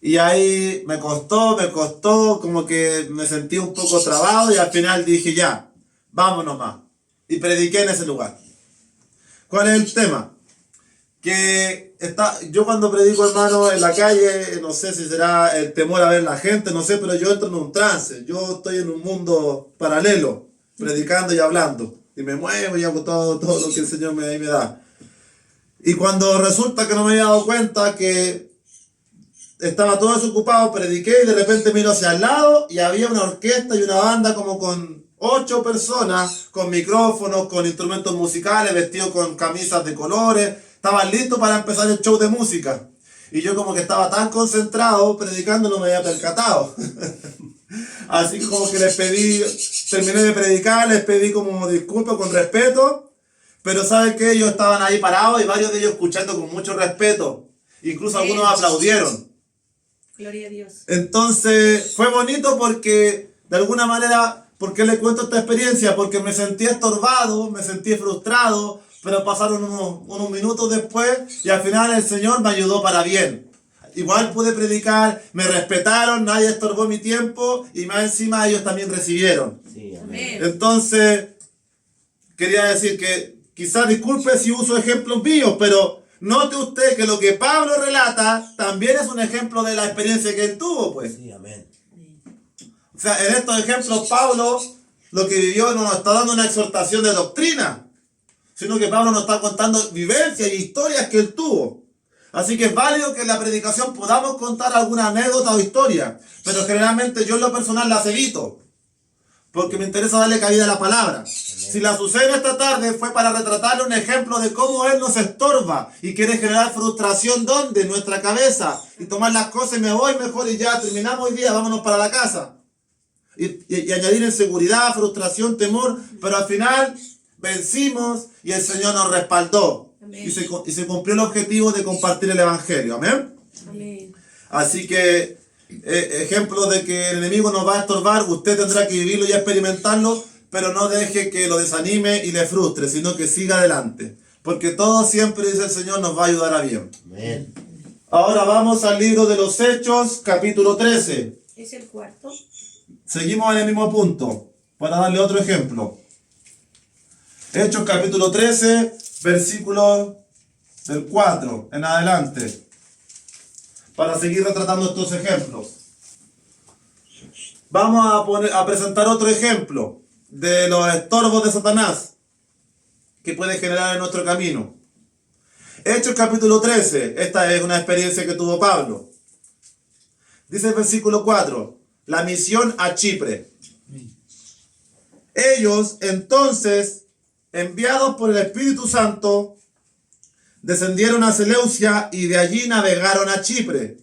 Y ahí me costó, como que me sentí un poco trabado y al final dije ya, vámonos más. Y prediqué en ese lugar. ¿Cuál es el tema? Que yo cuando predico, hermano, en la calle, no sé si será el temor a ver la gente, no sé, pero yo entro en un trance. Yo estoy en un mundo paralelo, predicando y hablando. Y me muevo y hago todo lo que el Señor me da. Y cuando resulta que no me había dado cuenta que estaba todo desocupado, prediqué y de repente miro hacia el lado y había una orquesta y una banda como con 8 personas, con micrófonos, con instrumentos musicales, vestidos con camisas de colores. Estaban listos para empezar el show de música. Y yo como que estaba tan concentrado predicando no me había percatado. Así que como que les pedí, terminé de predicar, les pedí como disculpas con respeto. Pero ¿saben qué? Ellos estaban ahí parados y varios de ellos escuchando con mucho respeto. Incluso algunos aplaudieron. Gloria a Dios. Entonces fue bonito porque de alguna manera, ¿por qué le cuento esta experiencia? Porque me sentí estorbado, me sentí frustrado. Pero pasaron unos minutos después y al final el Señor me ayudó para bien. Igual pude predicar, me respetaron, nadie estorbó mi tiempo y más encima ellos también recibieron. Sí, amén. Amén. Entonces, quería decir que quizás disculpe si uso ejemplos míos, pero note usted que lo que Pablo relata también es un ejemplo de la experiencia que él tuvo, pues. Sí, amén. O sea, en estos ejemplos Pablo lo que vivió no nos está dando una exhortación de doctrina, sino que Pablo nos está contando vivencias y historias que él tuvo. Así que es válido que en la predicación podamos contar alguna anécdota o historia, pero generalmente yo en lo personal las evito, porque me interesa darle cabida a la palabra. Si la sucede esta tarde fue para retratarle un ejemplo de cómo Él nos estorba y quiere generar frustración, ¿dónde? En nuestra cabeza, y tomar las cosas y me voy mejor y ya, terminamos hoy día, vámonos para la casa. Y añadir inseguridad, frustración, temor, pero al final vencimos y el Señor nos respaldó. Y se cumplió el objetivo de compartir el Evangelio. Amén. Amén. Así que ejemplo de que el enemigo nos va a estorbar, usted tendrá que vivirlo y experimentarlo, pero no deje que lo desanime y le frustre, sino que siga adelante. Porque todo siempre, dice el Señor, nos va a ayudar a bien. Amén. Ahora vamos al libro de los Hechos, capítulo 13. Es el cuarto. Seguimos en el mismo punto, para darle otro ejemplo. Hechos capítulo 13, versículo del 4 en adelante, para seguir retratando estos ejemplos. Vamos a presentar otro ejemplo de los estorbos de Satanás que puede generar en nuestro camino. Hechos capítulo 13, esta es una experiencia que tuvo Pablo. Dice el versículo 4, la misión a Chipre. Ellos entonces, enviados por el Espíritu Santo, descendieron a Seleucia y de allí navegaron a Chipre.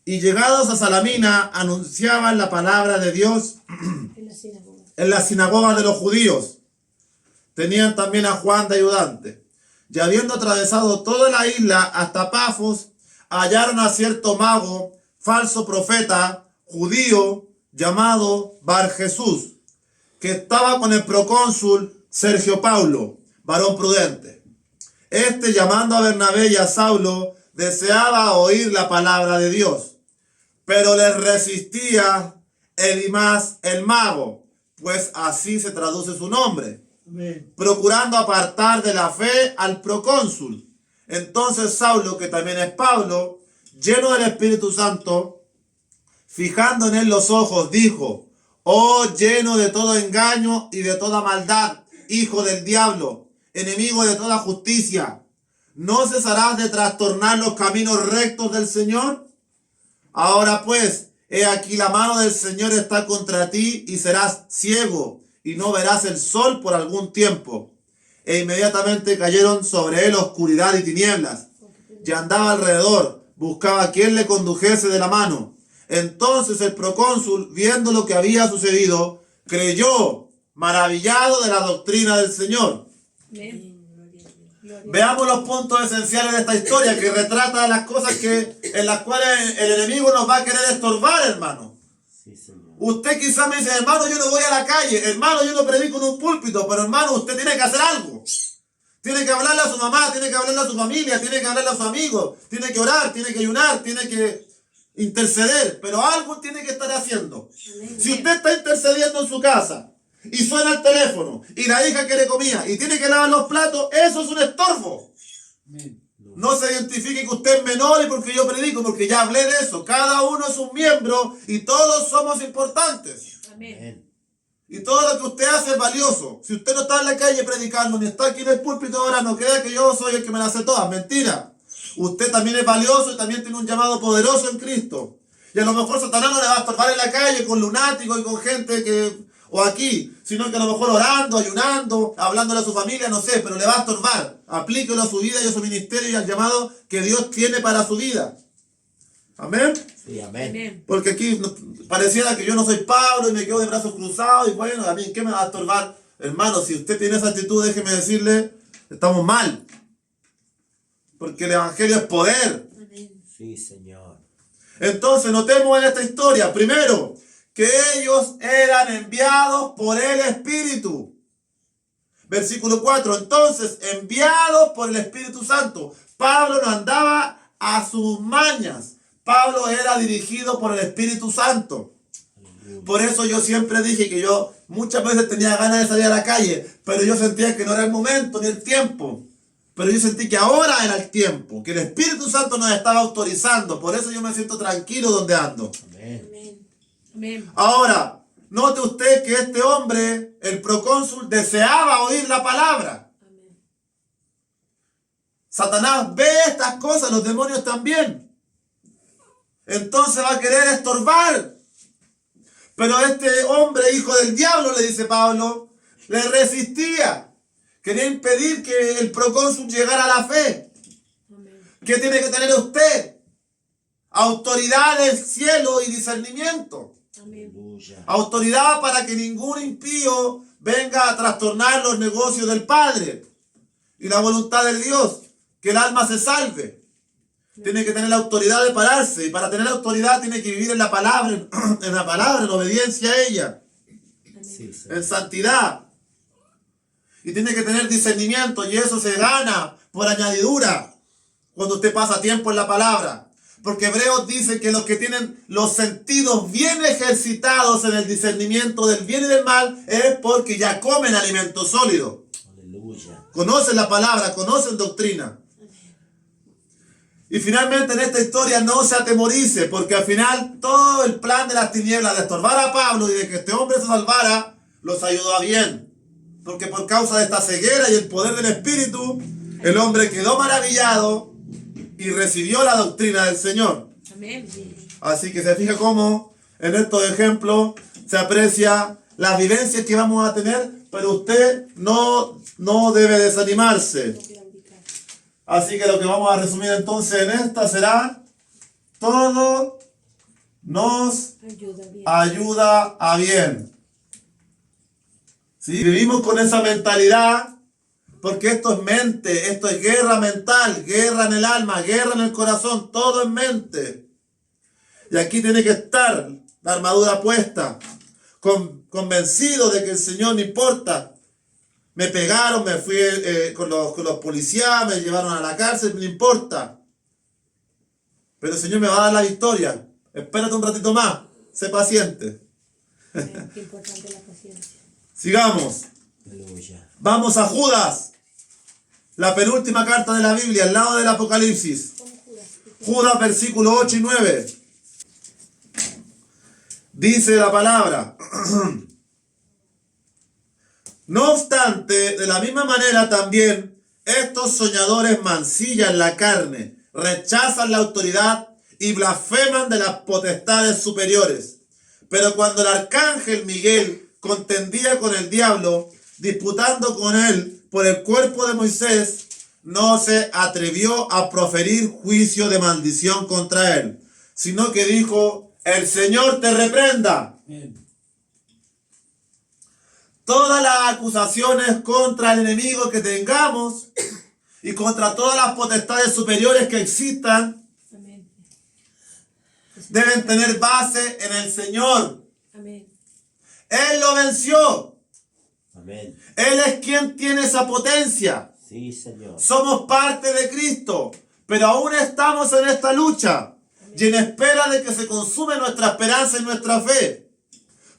Y llegados a Salamina, anunciaban la palabra de Dios En la sinagoga. en las sinagogas de los judíos. Tenían también a Juan de ayudante. Y habiendo atravesado toda la isla hasta Pafos, hallaron a cierto mago, falso profeta, judío, llamado Bar Jesús, que estaba con el procónsul Sergio Paulo, varón prudente. Este, llamando a Bernabé y a Saulo, deseaba oír la palabra de Dios, pero les resistía Elimas el mago, pues así se traduce su nombre, procurando apartar de la fe al procónsul. Entonces Saulo, que también es Pablo, lleno del Espíritu Santo, fijando en él los ojos, dijo: oh, lleno de todo engaño y de toda maldad, hijo del diablo, enemigo de toda justicia, ¿no cesarás de trastornar los caminos rectos del Señor? Ahora pues, he aquí la mano del Señor está contra ti y serás ciego y no verás el sol por algún tiempo. E inmediatamente cayeron sobre él oscuridad y tinieblas, y andaba alrededor, buscaba a quien le condujese de la mano. Entonces el procónsul, viendo lo que había sucedido, creyó, maravillado de la doctrina del Señor. Amén. Gloria. Veamos los puntos esenciales de esta historia que retrata las cosas en las cuales el enemigo nos va a querer estorbar, hermano. Sí, Señor. Usted quizá me dice: hermano, yo no voy a la calle, hermano, yo no predico en un púlpito, pero hermano, usted tiene que hacer algo. Tiene que hablarle a su mamá, tiene que hablarle a su familia, tiene que hablarle a sus amigos, tiene que orar, tiene que ayunar, tiene que interceder, pero algo tiene que estar haciendo. Amén. Si usted está intercediendo en su casa y suena el teléfono y la hija quiere comida y tiene que lavar los platos, eso es un estorbo. No se identifique que usted es menor y porque yo predico, porque ya hablé de eso. Cada uno es un miembro y todos somos importantes. Amén. Amén. Y todo lo que usted hace es valioso. Si usted no está en la calle predicando ni está aquí en el púlpito ahora, no crea que yo soy el que me las hace todas. Mentira. Usted también es valioso y también tiene un llamado poderoso en Cristo. Y a lo mejor Satanás no le va a estorbar en la calle con lunáticos y con gente o aquí, sino que a lo mejor orando, ayunando, hablándole a su familia, no sé, pero le va a estorbar. Aplíquelo a su vida y a su ministerio y al llamado que Dios tiene para su vida. Amén. Sí, amén. Amén. Porque aquí pareciera que yo no soy Pablo y me quedo de brazos cruzados y bueno, a mí, ¿qué me va a estorbar? Hermano, si usted tiene esa actitud, déjeme decirle, estamos mal. Porque el Evangelio es poder. Amén. Sí, Señor. Entonces, notemos en esta historia, primero, que ellos eran enviados por el Espíritu. Versículo 4, entonces, enviados por el Espíritu Santo. Pablo no andaba a sus mañas. Pablo era dirigido por el Espíritu Santo. Por eso yo siempre dije que yo muchas veces tenía ganas de salir a la calle, pero yo sentía que no era el momento ni el tiempo. Pero yo sentí que ahora era el tiempo, que el Espíritu Santo nos estaba autorizando. Por eso yo me siento tranquilo donde ando. Amén. Amén. Amén. Ahora, note usted que este hombre, el procónsul, deseaba oír la palabra. Amén. Satanás ve estas cosas, los demonios también. Entonces va a querer estorbar. Pero este hombre, hijo del diablo, le dice Pablo, le resistía. Quería impedir que el procónsul llegara a la fe. Amén. ¿Qué tiene que tener usted? Autoridad del cielo y discernimiento. Amén. Aleluya. Autoridad para que ningún impío venga a trastornar los negocios del Padre y la voluntad de Dios, que el alma se salve. Tiene que tener la autoridad de pararse, y para tener la autoridad tiene que vivir en la palabra, en obediencia a ella, Sí, en Señor. santidad. Y tiene que tener discernimiento, y eso se gana por añadidura cuando usted pasa tiempo en la palabra. Porque Hebreos dice que los que tienen los sentidos bien ejercitados en el discernimiento del bien y del mal es porque ya comen alimento sólido. Aleluya. Conocen la palabra, conocen doctrina. Y finalmente en esta historia no se atemorice, porque al final todo el plan de las tinieblas de estorbar a Pablo y de que este hombre se salvara, los ayudó a bien. Porque por causa de esta ceguera y el poder del Espíritu, el hombre quedó maravillado y recibió la doctrina del Señor. Amén. Así que se fija cómo en estos ejemplos se aprecia las vivencias que vamos a tener, pero usted no debe desanimarse. No claudicar. Así que lo que vamos a resumir entonces en esta será: todo nos Ayuda bien. ayuda a bien. ¿Sí? Vivimos con esa mentalidad, porque esto es mente, esto es guerra mental, guerra en el alma, guerra en el corazón, todo en mente. Y aquí tiene que estar la armadura puesta, convencido de que el Señor no importa. Me pegaron, me fui con los policías, me llevaron a la cárcel, no importa. Pero el Señor me va a dar la victoria. Espérate un ratito más, sé paciente. Amén. Qué importante la paciencia. Sigamos. Aleluya. Vamos a Judas, la penúltima carta de la Biblia, al lado del Apocalipsis. ¿Cómo Judas? Judas, versículos 8 y 9. Dice la palabra: no obstante, de la misma manera también, estos soñadores mancillan la carne, rechazan la autoridad y blasfeman de las potestades superiores. Pero cuando el arcángel Miguel contendía con el diablo, disputando con él por el cuerpo de Moisés, no se atrevió a proferir juicio de maldición contra él, sino que dijo: el Señor te reprenda. Todas las acusaciones contra el enemigo que tengamos y contra todas las potestades superiores que existan Amén. deben tener base en el Señor. Amén. Él lo venció. Amén. Él es quien tiene esa potencia. Sí, Señor. Somos parte de Cristo, pero aún estamos en esta lucha y en espera de que se consume nuestra esperanza y nuestra fe.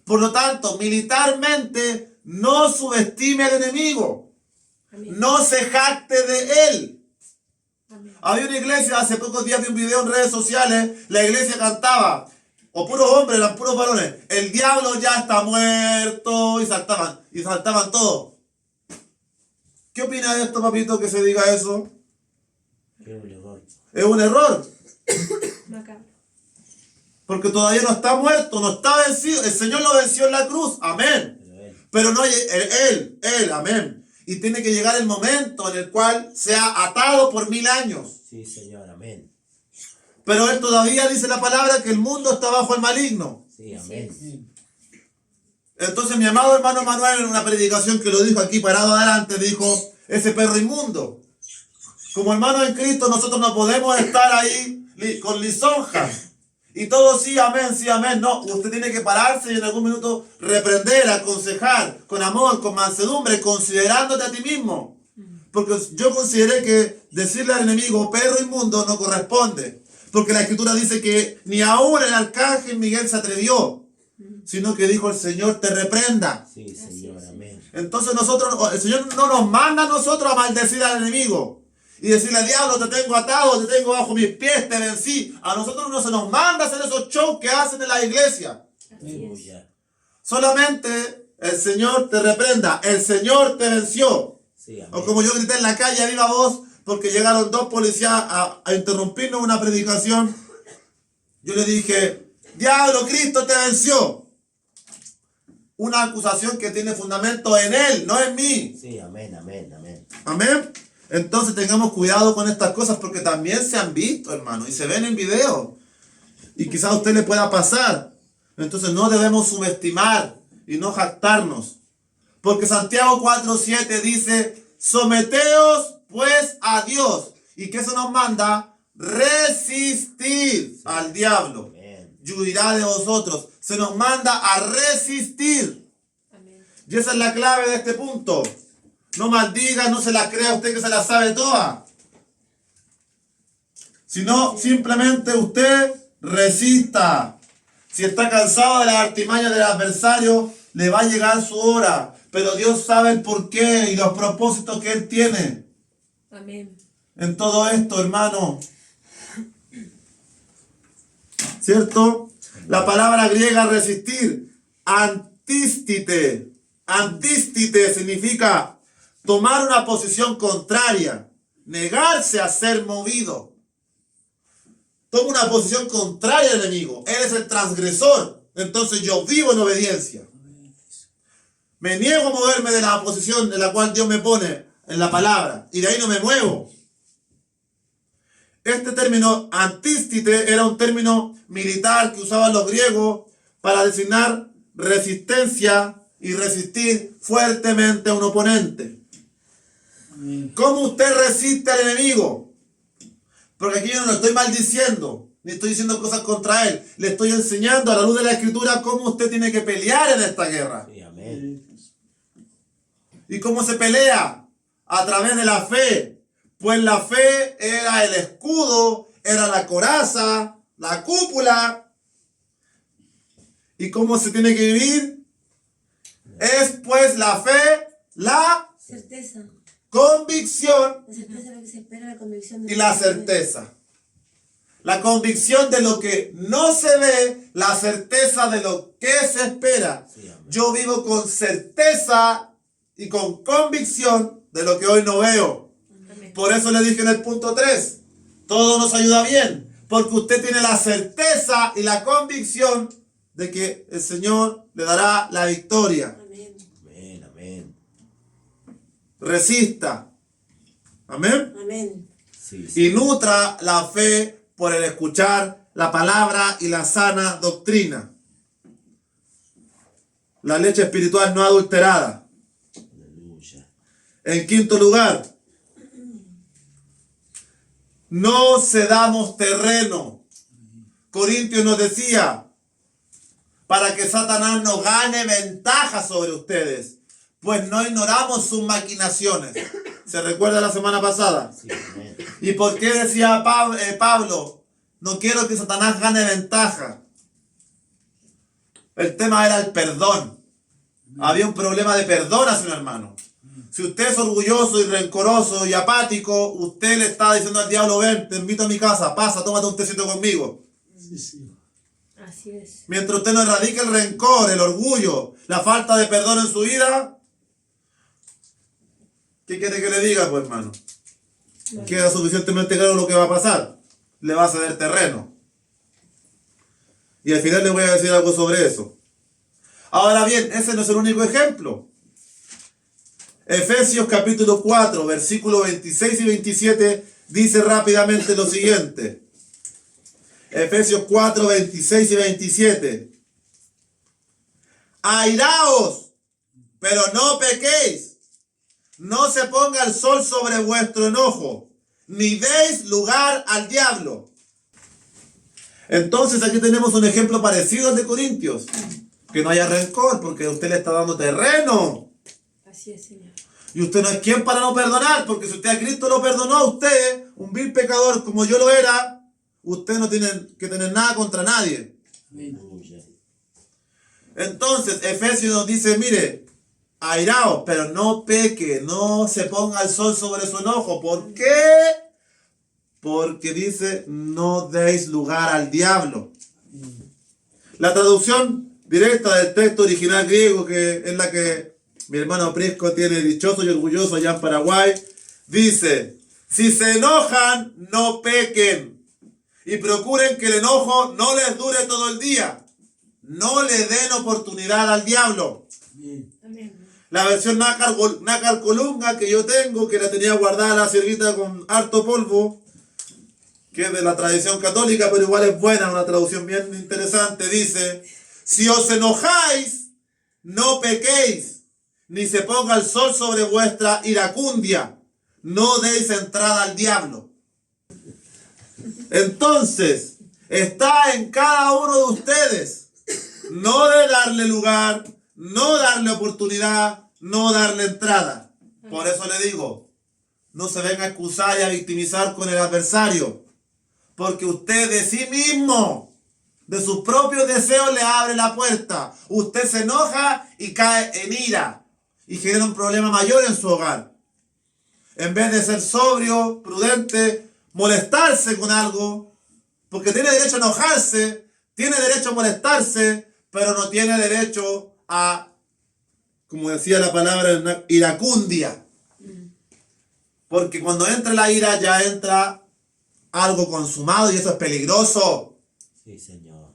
Por lo tanto, militarmente, no subestime al enemigo. Amén. No se jacte de él. Amén. Había una iglesia, hace pocos días vi un video en redes sociales, la iglesia cantaba, o puros hombres, eran puros varones: el diablo ya está muerto, y saltaban todos. ¿Qué opina de esto, papito, que se diga eso? Qué un error. Es un error, Macabro. porque todavía no está muerto, no está vencido. El Señor lo venció en la cruz, amén. Pero él. Pero no, él, amén. Y tiene que llegar el momento en el cual sea atado por 1000 años. Sí, Señor. Amén. Pero él todavía dice la palabra que el mundo está bajo el maligno. Sí, amén. Entonces mi amado hermano Manuel, en una predicación que lo dijo aquí parado adelante, dijo: ese perro inmundo. Como hermanos en Cristo, nosotros no podemos estar ahí con lisonjas. Y todo sí, amén, no. Usted tiene que pararse y en algún minuto reprender, aconsejar, con amor, con mansedumbre, considerándote a ti mismo. Porque yo consideré que decirle al enemigo perro inmundo no corresponde. Porque la Escritura dice que ni aún el arcángel Miguel se atrevió, sino que dijo: el Señor te reprenda. Sí, Señor. Amén. Entonces el Señor no nos manda a nosotros a maldecir al enemigo y decirle: diablo, te tengo atado, te tengo bajo mis pies, te vencí. A nosotros no se nos manda a hacer esos shows que hacen en la iglesia. Así es. Aleluya. Solamente el Señor te reprenda, el Señor te venció. Sí, amén. O como yo grité en la calle a viva voz: porque llegaron dos policías a interrumpirnos una predicación. Yo le dije, diablo, Cristo te venció. Una acusación que tiene fundamento en Él, no en mí. Sí, amén, amén, amén. Amén. Entonces tengamos cuidado con estas cosas porque también se han visto, hermano, y se ven en video. Y quizás a usted le pueda pasar. Entonces no debemos subestimar y no jactarnos. Porque Santiago 4:7 dice, someteos pues a Dios. ¿Y qué se nos manda? Resistir al diablo. Amén. Y huirá de vosotros. Se nos manda a resistir. Amén. Y esa es la clave de este punto. No maldiga, no se la crea usted que se la sabe toda. Sino simplemente usted resista. Si está cansado de las artimañas del adversario, le va a llegar su hora. Pero Dios sabe el porqué y los propósitos que Él tiene Amén. en todo esto, hermano. ¿Cierto? La palabra griega resistir, antístite. Antístite significa tomar una posición contraria, negarse a ser movido. Toma una posición contraria al enemigo. Él es el transgresor. Entonces yo vivo en obediencia. Me niego a moverme de la posición en la cual Dios me pone en la palabra. Y de ahí no me muevo. Este término antístite era un término militar que usaban los griegos para designar resistencia y resistir fuertemente a un oponente. ¿Cómo usted resiste al enemigo? Porque aquí yo no lo estoy maldiciendo, ni estoy diciendo cosas contra él. Le estoy enseñando a la luz de la Escritura cómo usted tiene que pelear en esta guerra. Sí, amén. ¿Y cómo se pelea? A través de la fe. Pues la fe era el escudo, era la coraza, la cúpula. ¿Y cómo se tiene que vivir? Es pues la fe, la Certeza. convicción La certeza de lo que se espera, la convicción de y lo la que se ve. certeza. La convicción de lo que no se ve, la certeza de lo que se espera. Sí, amén. Yo vivo con certeza y con convicción de lo que hoy no veo. Amén. Por eso le dije en el punto 3, todo nos ayuda bien, porque usted tiene la certeza y la convicción de que el Señor le dará la victoria. Amén. Amén, amén. Resista. Amén. Amén. Sí, sí. Y nutra la fe por el escuchar la palabra y la sana doctrina. La leche espiritual no adulterada. Aleluya. En quinto lugar, no cedamos terreno. Corintios nos decía, para que Satanás no gane ventaja sobre ustedes, pues no ignoramos sus maquinaciones. ¿Se recuerda la semana pasada? Sí, amén. ¿Y por qué decía Pablo, no quiero que Satanás gane ventaja? El tema era el perdón. Había un problema de perdón hacia un hermano. Si usted es orgulloso y rencoroso y apático, usted le está diciendo al diablo, ven, te invito a mi casa, pasa, tómate un tecito conmigo. Así es. Mientras usted no erradique el rencor, el orgullo, la falta de perdón en su vida, ¿qué quiere que le diga, pues, hermano? Queda suficientemente claro lo que va a pasar. Le va a ceder terreno. Y al final le voy a decir algo sobre eso. Ahora bien, ese no es el único ejemplo. Efesios capítulo 4, versículos 26 y 27 dice rápidamente lo siguiente. Efesios 4, 26 y 27. Airaos, pero no pequéis. No se ponga el sol sobre vuestro enojo, ni deis lugar al diablo. Entonces aquí tenemos un ejemplo parecido al de Corintios. Que no haya rencor, porque usted le está dando terreno. Así es, Señor. Y usted no es quien para no perdonar, porque si usted a Cristo lo perdonó a usted, un vil pecador como yo lo era, usted no tiene que tener nada contra nadie. Aleluya. Entonces, Efesios nos dice, mire, airaos, pero no peque, no se ponga el sol sobre su enojo. ¿Por qué? Porque dice, no deis lugar al diablo. La traducción directa del texto original griego, que es la que mi hermano Prisco tiene dichoso y orgulloso allá en Paraguay, dice, Si se enojan, no pequen. Y procuren que el enojo no les dure todo el día. No le den oportunidad al diablo. Amén. Amén. La versión nácar colunga que yo tengo, que la tenía guardada la siervita con harto polvo, que es de la tradición católica, pero igual es buena, una traducción bien interesante, dice: si os enojáis, no pequéis, ni se ponga el sol sobre vuestra iracundia, no deis entrada al diablo. Entonces, está en cada uno de ustedes no de darle lugar, no darle oportunidad, no darle entrada. Por eso le digo, no se venga a excusar y a victimizar con el adversario, porque usted de sí mismo, de sus propios deseos, le abre la puerta. Usted se enoja y cae en ira y genera un problema mayor en su hogar. En vez de ser sobrio, prudente, molestarse con algo, porque tiene derecho a enojarse, tiene derecho a molestarse, pero no tiene derecho a, como decía la palabra, iracundia. Porque cuando entra la ira ya entra algo consumado y eso es peligroso. Sí, Señor.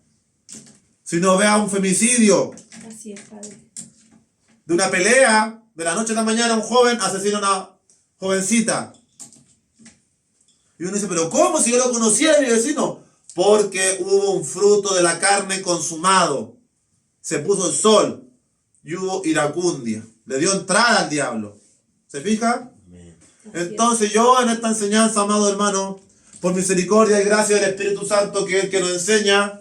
Si no vea un femicidio, Así es, Padre. de una pelea, de la noche a la mañana un joven asesina a una jovencita. Y uno dice, pero ¿cómo si yo lo conocía de mi vecino? Porque hubo un fruto de la carne consumado. Se puso el sol y hubo iracundia. Le dio entrada al diablo. ¿Se fija? Amén. Entonces yo en esta enseñanza, amado hermano, por misericordia y gracia del Espíritu Santo, que es el que nos enseña,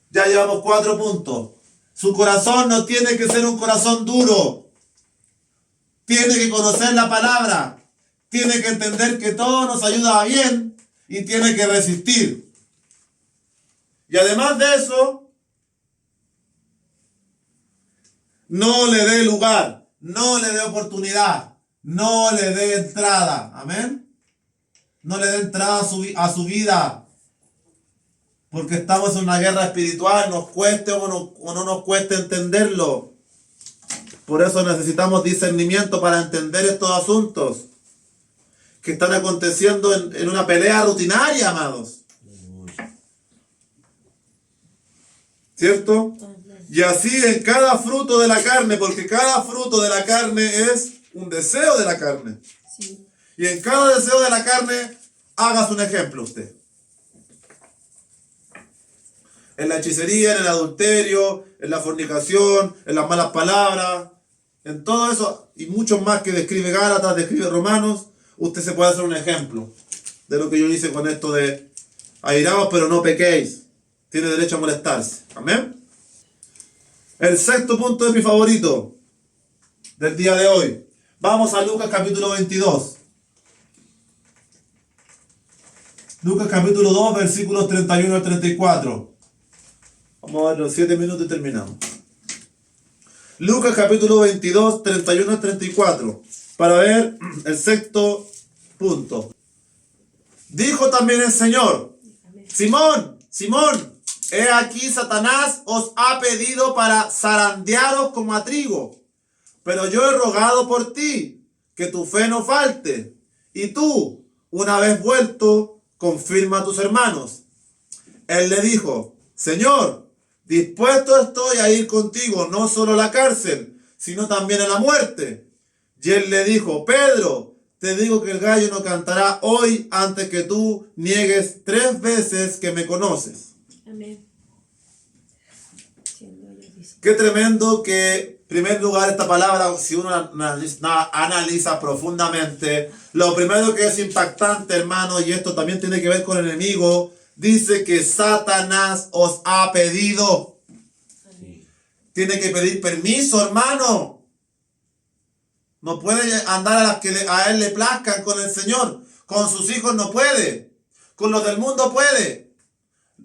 ya llevamos 4 puntos. Su corazón no tiene que ser un corazón duro. Tiene que conocer la palabra. Tiene que entender que todo nos ayuda a bien y tiene que resistir. Y además de eso, no le dé lugar, no le dé oportunidad, no le dé entrada. Amén. No le dé entrada a su vida. Porque estamos en una guerra espiritual, nos cueste o no nos cueste entenderlo. Por eso necesitamos discernimiento para entender estos asuntos que están aconteciendo en una pelea rutinaria, amados. Aleluya. ¿Cierto? Amén. Y así en cada fruto de la carne, porque cada fruto de la carne es un deseo de la carne. Sí. Y en cada deseo de la carne, hágase un ejemplo usted. En la hechicería, en el adulterio, en la fornicación, en las malas palabras, en todo eso y mucho más que describe Gálatas, describe Romanos, usted se puede hacer un ejemplo de lo que yo hice con esto de airaos, pero no pequéis. Tiene derecho a molestarse. Amén. El 6º punto es mi favorito del día de hoy. Vamos a Lucas capítulo 22. Lucas capítulo 2, versículos 31 al 34. Vamos a ver los 7 minutos y terminamos. Lucas capítulo 22, 31 al 34. Para ver el 6º punto. Dijo también el Señor: Amén. Simón, Simón, he aquí Satanás os ha pedido para zarandearos como a trigo. Pero yo he rogado por ti, que tu fe no falte. Y tú, una vez vuelto, confirma a tus hermanos. Él le dijo: Señor, dispuesto estoy a ir contigo, no solo a la cárcel, sino también a la muerte. Y él le dijo: Pedro, te digo que el gallo no cantará hoy antes que tú niegues 3 veces que me conoces. Amén. Siendo ellos discípulos. Qué tremendo que, en primer lugar, esta palabra, si uno analiza profundamente, lo primero que es impactante, hermano, y esto también tiene que ver con el enemigo, dice que Satanás os ha pedido. Sí. Tiene que pedir permiso, hermano. No puede andar a las que a él le plazcan con el Señor. Con sus hijos no puede. Con los del mundo puede.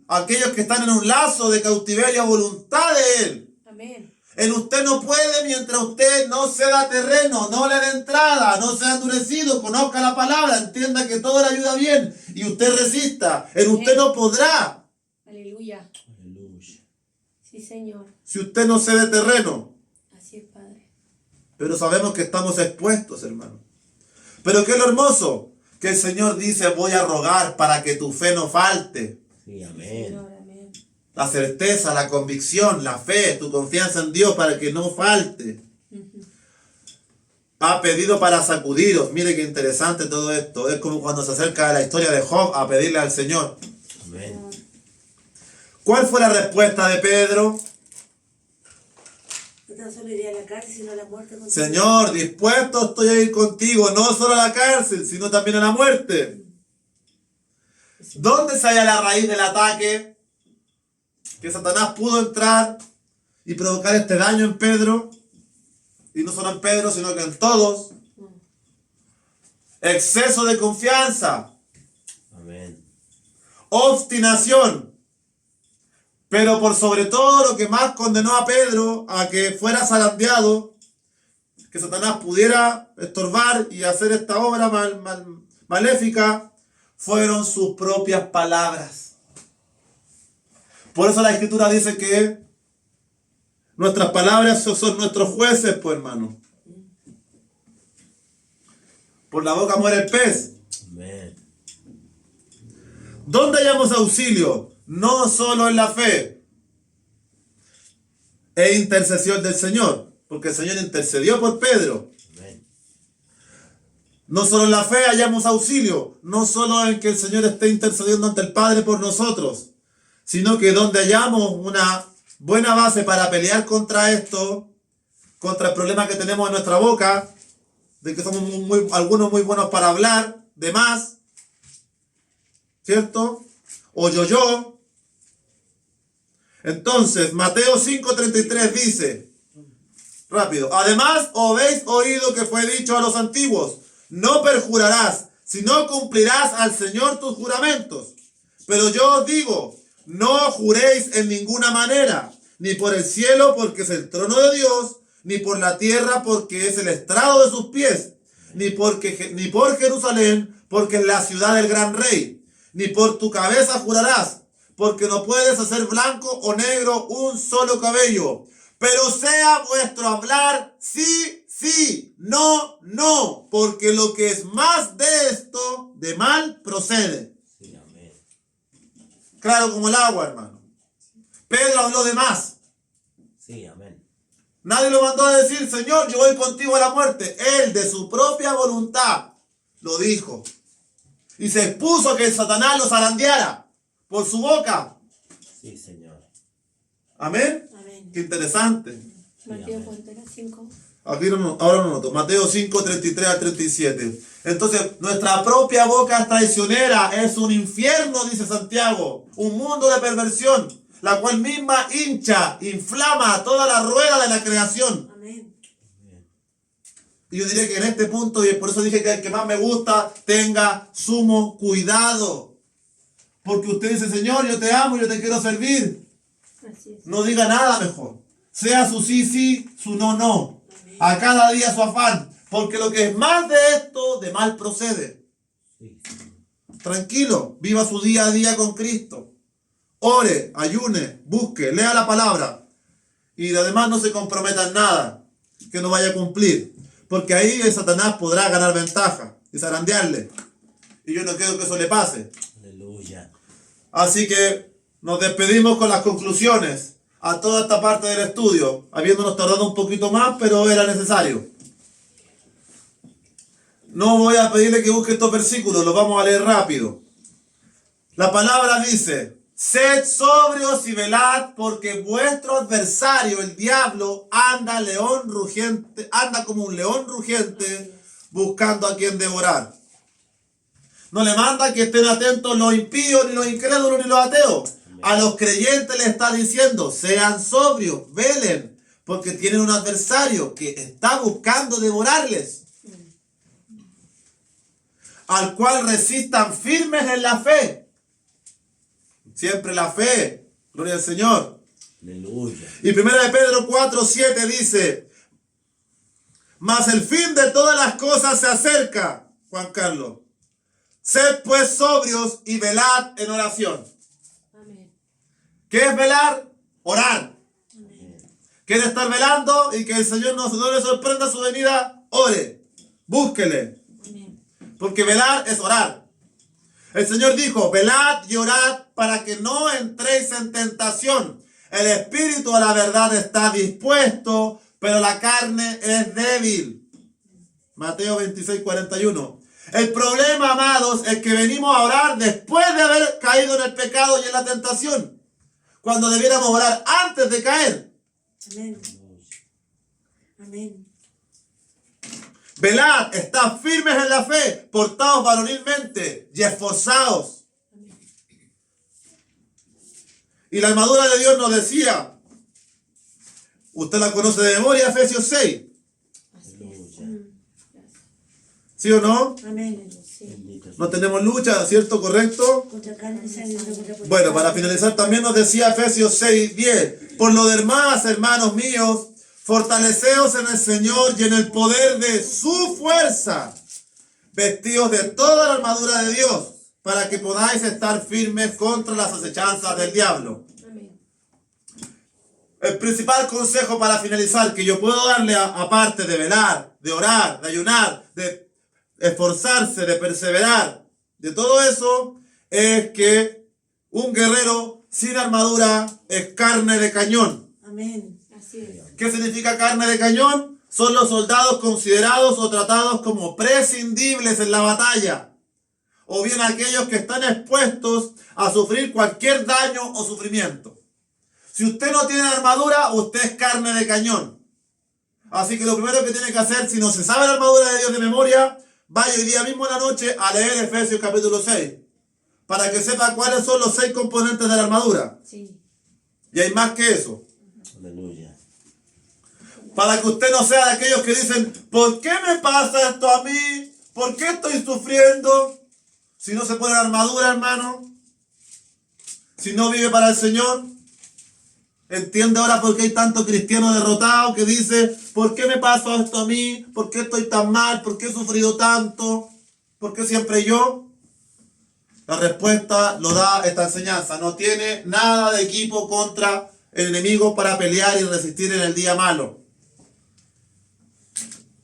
Aquellos que están en un lazo de cautiverio a voluntad de él. Amén. En usted no puede mientras usted no se da terreno, no le dé entrada, no sea endurecido, conozca la palabra, entienda que todo le ayuda bien y usted resista. En usted no podrá Aleluya. Aleluya. Sí, Señor. si usted no cede terreno. Así es, Padre. Pero sabemos que estamos expuestos, hermano. Pero ¿qué es lo hermoso? que el Señor dice, voy a rogar para que tu fe no falte. Sí, amén. Señor, amén. La certeza, la convicción, la fe, tu confianza en Dios para que no falte. Ha pedido para sacudiros. Mire qué interesante todo esto. Es como cuando se acerca a la historia de Job a pedirle al Señor. Amén. ¿Cuál fue la respuesta de Pedro? No tan solo iría a la cárcel, sino a la muerte contigo. Señor, dispuesto estoy a ir contigo, no solo a la cárcel, sino también a la muerte. ¿Dónde se halla la raíz del ataque? Que Satanás pudo entrar y provocar este daño en Pedro. Y no solo en Pedro, sino que en todos. Exceso de confianza. Amén. Obstinación. Pero por sobre todo lo que más condenó a Pedro a que fuera zarandeado, que Satanás pudiera estorbar y hacer esta obra maléfica, fueron sus propias palabras. Por eso la Escritura dice que nuestras palabras son nuestros jueces, pues hermano. Por la boca muere el pez. Amén. ¿Dónde hallamos auxilio? No solo en la fe e intercesión del Señor, porque el Señor intercedió por Pedro. Amén. No solo en la fe hallamos auxilio, no solo en que el Señor esté intercediendo ante el Padre por nosotros, sino que donde hallamos una buena base para pelear contra esto, contra el problema que tenemos en nuestra boca, de que somos algunos muy buenos para hablar, de más, ¿cierto? O yo. Entonces, Mateo 5:33 dice, rápido, además habéis oído que fue dicho a los antiguos, no perjurarás, sino cumplirás al Señor tus juramentos. Pero yo os digo, no juréis en ninguna manera, ni por el cielo porque es el trono de Dios, ni por la tierra porque es el estrado de sus pies, ni por Jerusalén porque es la ciudad del gran rey, ni por tu cabeza jurarás, porque no puedes hacer blanco o negro un solo cabello. Pero sea vuestro hablar sí, sí, no, no, porque lo que es más de esto, de mal procede. Sí, amén. Claro como el agua, hermano. Pedro habló de más. Sí, amén. Nadie lo mandó a decir, Señor, yo voy contigo a la muerte. Él, de su propia voluntad, lo dijo. Y se expuso a que Satanás lo zarandeara por su boca. Sí, Señor. Amén. Amén. Qué interesante. Mateo, amén. ¿cuánto era? 5. Aquí ahora no noto. Mateo 5, 33 al 37. Entonces, nuestra propia boca es traicionera. Es un infierno, dice Santiago. Un mundo de perversión, la cual misma hincha, inflama toda la rueda de la creación. Amén. Y yo diría que en este punto, y por eso dije que el que más me gusta, tenga sumo cuidado. Porque usted dice, Señor, yo te amo, yo te quiero servir. Así es. No diga nada mejor. Sea su sí, sí, su no, no. A cada día su afán. Porque lo que es más de esto, de mal procede. Sí, Tranquilo, viva su día a día con Cristo. Ore, ayune, busque, lea la palabra. Y además no se comprometa en nada que no vaya a cumplir. Porque ahí el Satanás podrá ganar ventaja y zarandearle. Y yo no quiero que eso le pase. aleluya. Así que nos despedimos con las conclusiones a toda esta parte del estudio, habiéndonos tardado un poquito más, pero era necesario. No voy a pedirle que busque estos versículos, los vamos a leer rápido. La palabra dice, sed sobrios y velad, porque vuestro adversario, el diablo, anda como un león rugiente, buscando a quien devorar. No le manda que estén atentos los impíos, ni los incrédulos, ni los ateos. A los creyentes le está diciendo, sean sobrios, velen, porque tienen un adversario que está buscando devorarles. Al cual resistan firmes en la fe. Siempre la fe. Gloria al Señor. Aleluya. Y 1 Pedro 4:7 dice, mas el fin de todas las cosas se acerca, Juan Carlos. Sed pues sobrios y velad en oración. Amén. ¿Qué es velar? Orar. Amén. ¿Quiere estar velando y que el Señor no le sorprenda su venida? Ore. Búsquele. Amén. porque velar es orar. El Señor dijo, velad y orad para que no entréis en tentación. El espíritu a la verdad está dispuesto, pero la carne es débil. Mateo 26:41. El problema, amados, es que venimos a orar después de haber caído en el pecado y en la tentación, cuando debiéramos orar antes de caer. Amén. Amén. Velad, estad firmes en la fe, portaos varonilmente y esforzaos. Y la armadura de Dios nos decía, usted la conoce de memoria, Efesios 6. Aleluya. ¿Sí o no? Amén. Bendito sea. No tenemos lucha, ¿cierto? ¿Correcto? Contra carne y sangre, no contra Bueno, para finalizar también nos decía Efesios 6:10. Por lo demás, hermanos míos, fortaleceos en el Señor y en el poder de su fuerza, vestidos de toda la armadura de Dios, para que podáis estar firmes contra las acechanzas del diablo. Amén. El principal consejo para finalizar que yo puedo darle, aparte de velar, de orar, de ayunar, de esforzarse, de perseverar, de todo eso, es que un guerrero sin armadura es carne de cañón. Amén. Así es. ¿Qué significa carne de cañón? Son los soldados considerados o tratados como prescindibles en la batalla, o bien aquellos que están expuestos a sufrir cualquier daño o sufrimiento. Si usted no tiene armadura, usted es carne de cañón. Así que lo primero que tiene que hacer, si no se sabe la armadura de Dios de memoria, vaya hoy día mismo en la noche a leer Efesios capítulo 6, para que sepa cuáles son los 6 componentes de la armadura. Sí. Y hay más que eso. Aleluya. Para que usted no sea de aquellos que dicen, ¿por qué me pasa esto a mí? ¿Por qué estoy sufriendo? Si no se pone la armadura, hermano. Si no vive para el Señor. Entiende ahora por qué hay tanto cristiano derrotado que dice, ¿por qué me pasa esto a mí? ¿Por qué estoy tan mal? ¿Por qué he sufrido tanto? ¿Por qué siempre yo? La respuesta lo da esta enseñanza. No tiene nada de equipo contra el enemigo para pelear y resistir en el día malo.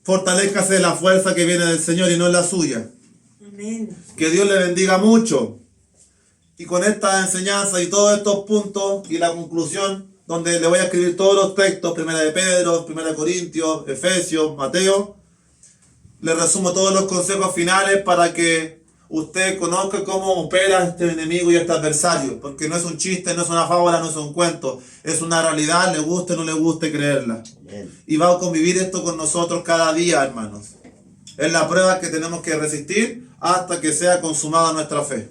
Fortalézcase de la fuerza que viene del Señor y no es la suya. Amén. Que Dios le bendiga mucho. Y con esta enseñanza y todos estos puntos y la conclusión, donde le voy a escribir todos los textos, 1 de Pedro, 1 de Corintios, Efesios, Mateo, le resumo todos los consejos finales para que usted conozca cómo opera este enemigo y este adversario, porque no es un chiste, no es una fábula, no es un cuento, es una realidad, le guste o no le guste creerla. Amén. Y va a convivir esto con nosotros cada día, hermanos. Es la prueba que tenemos que resistir hasta que sea consumada nuestra fe.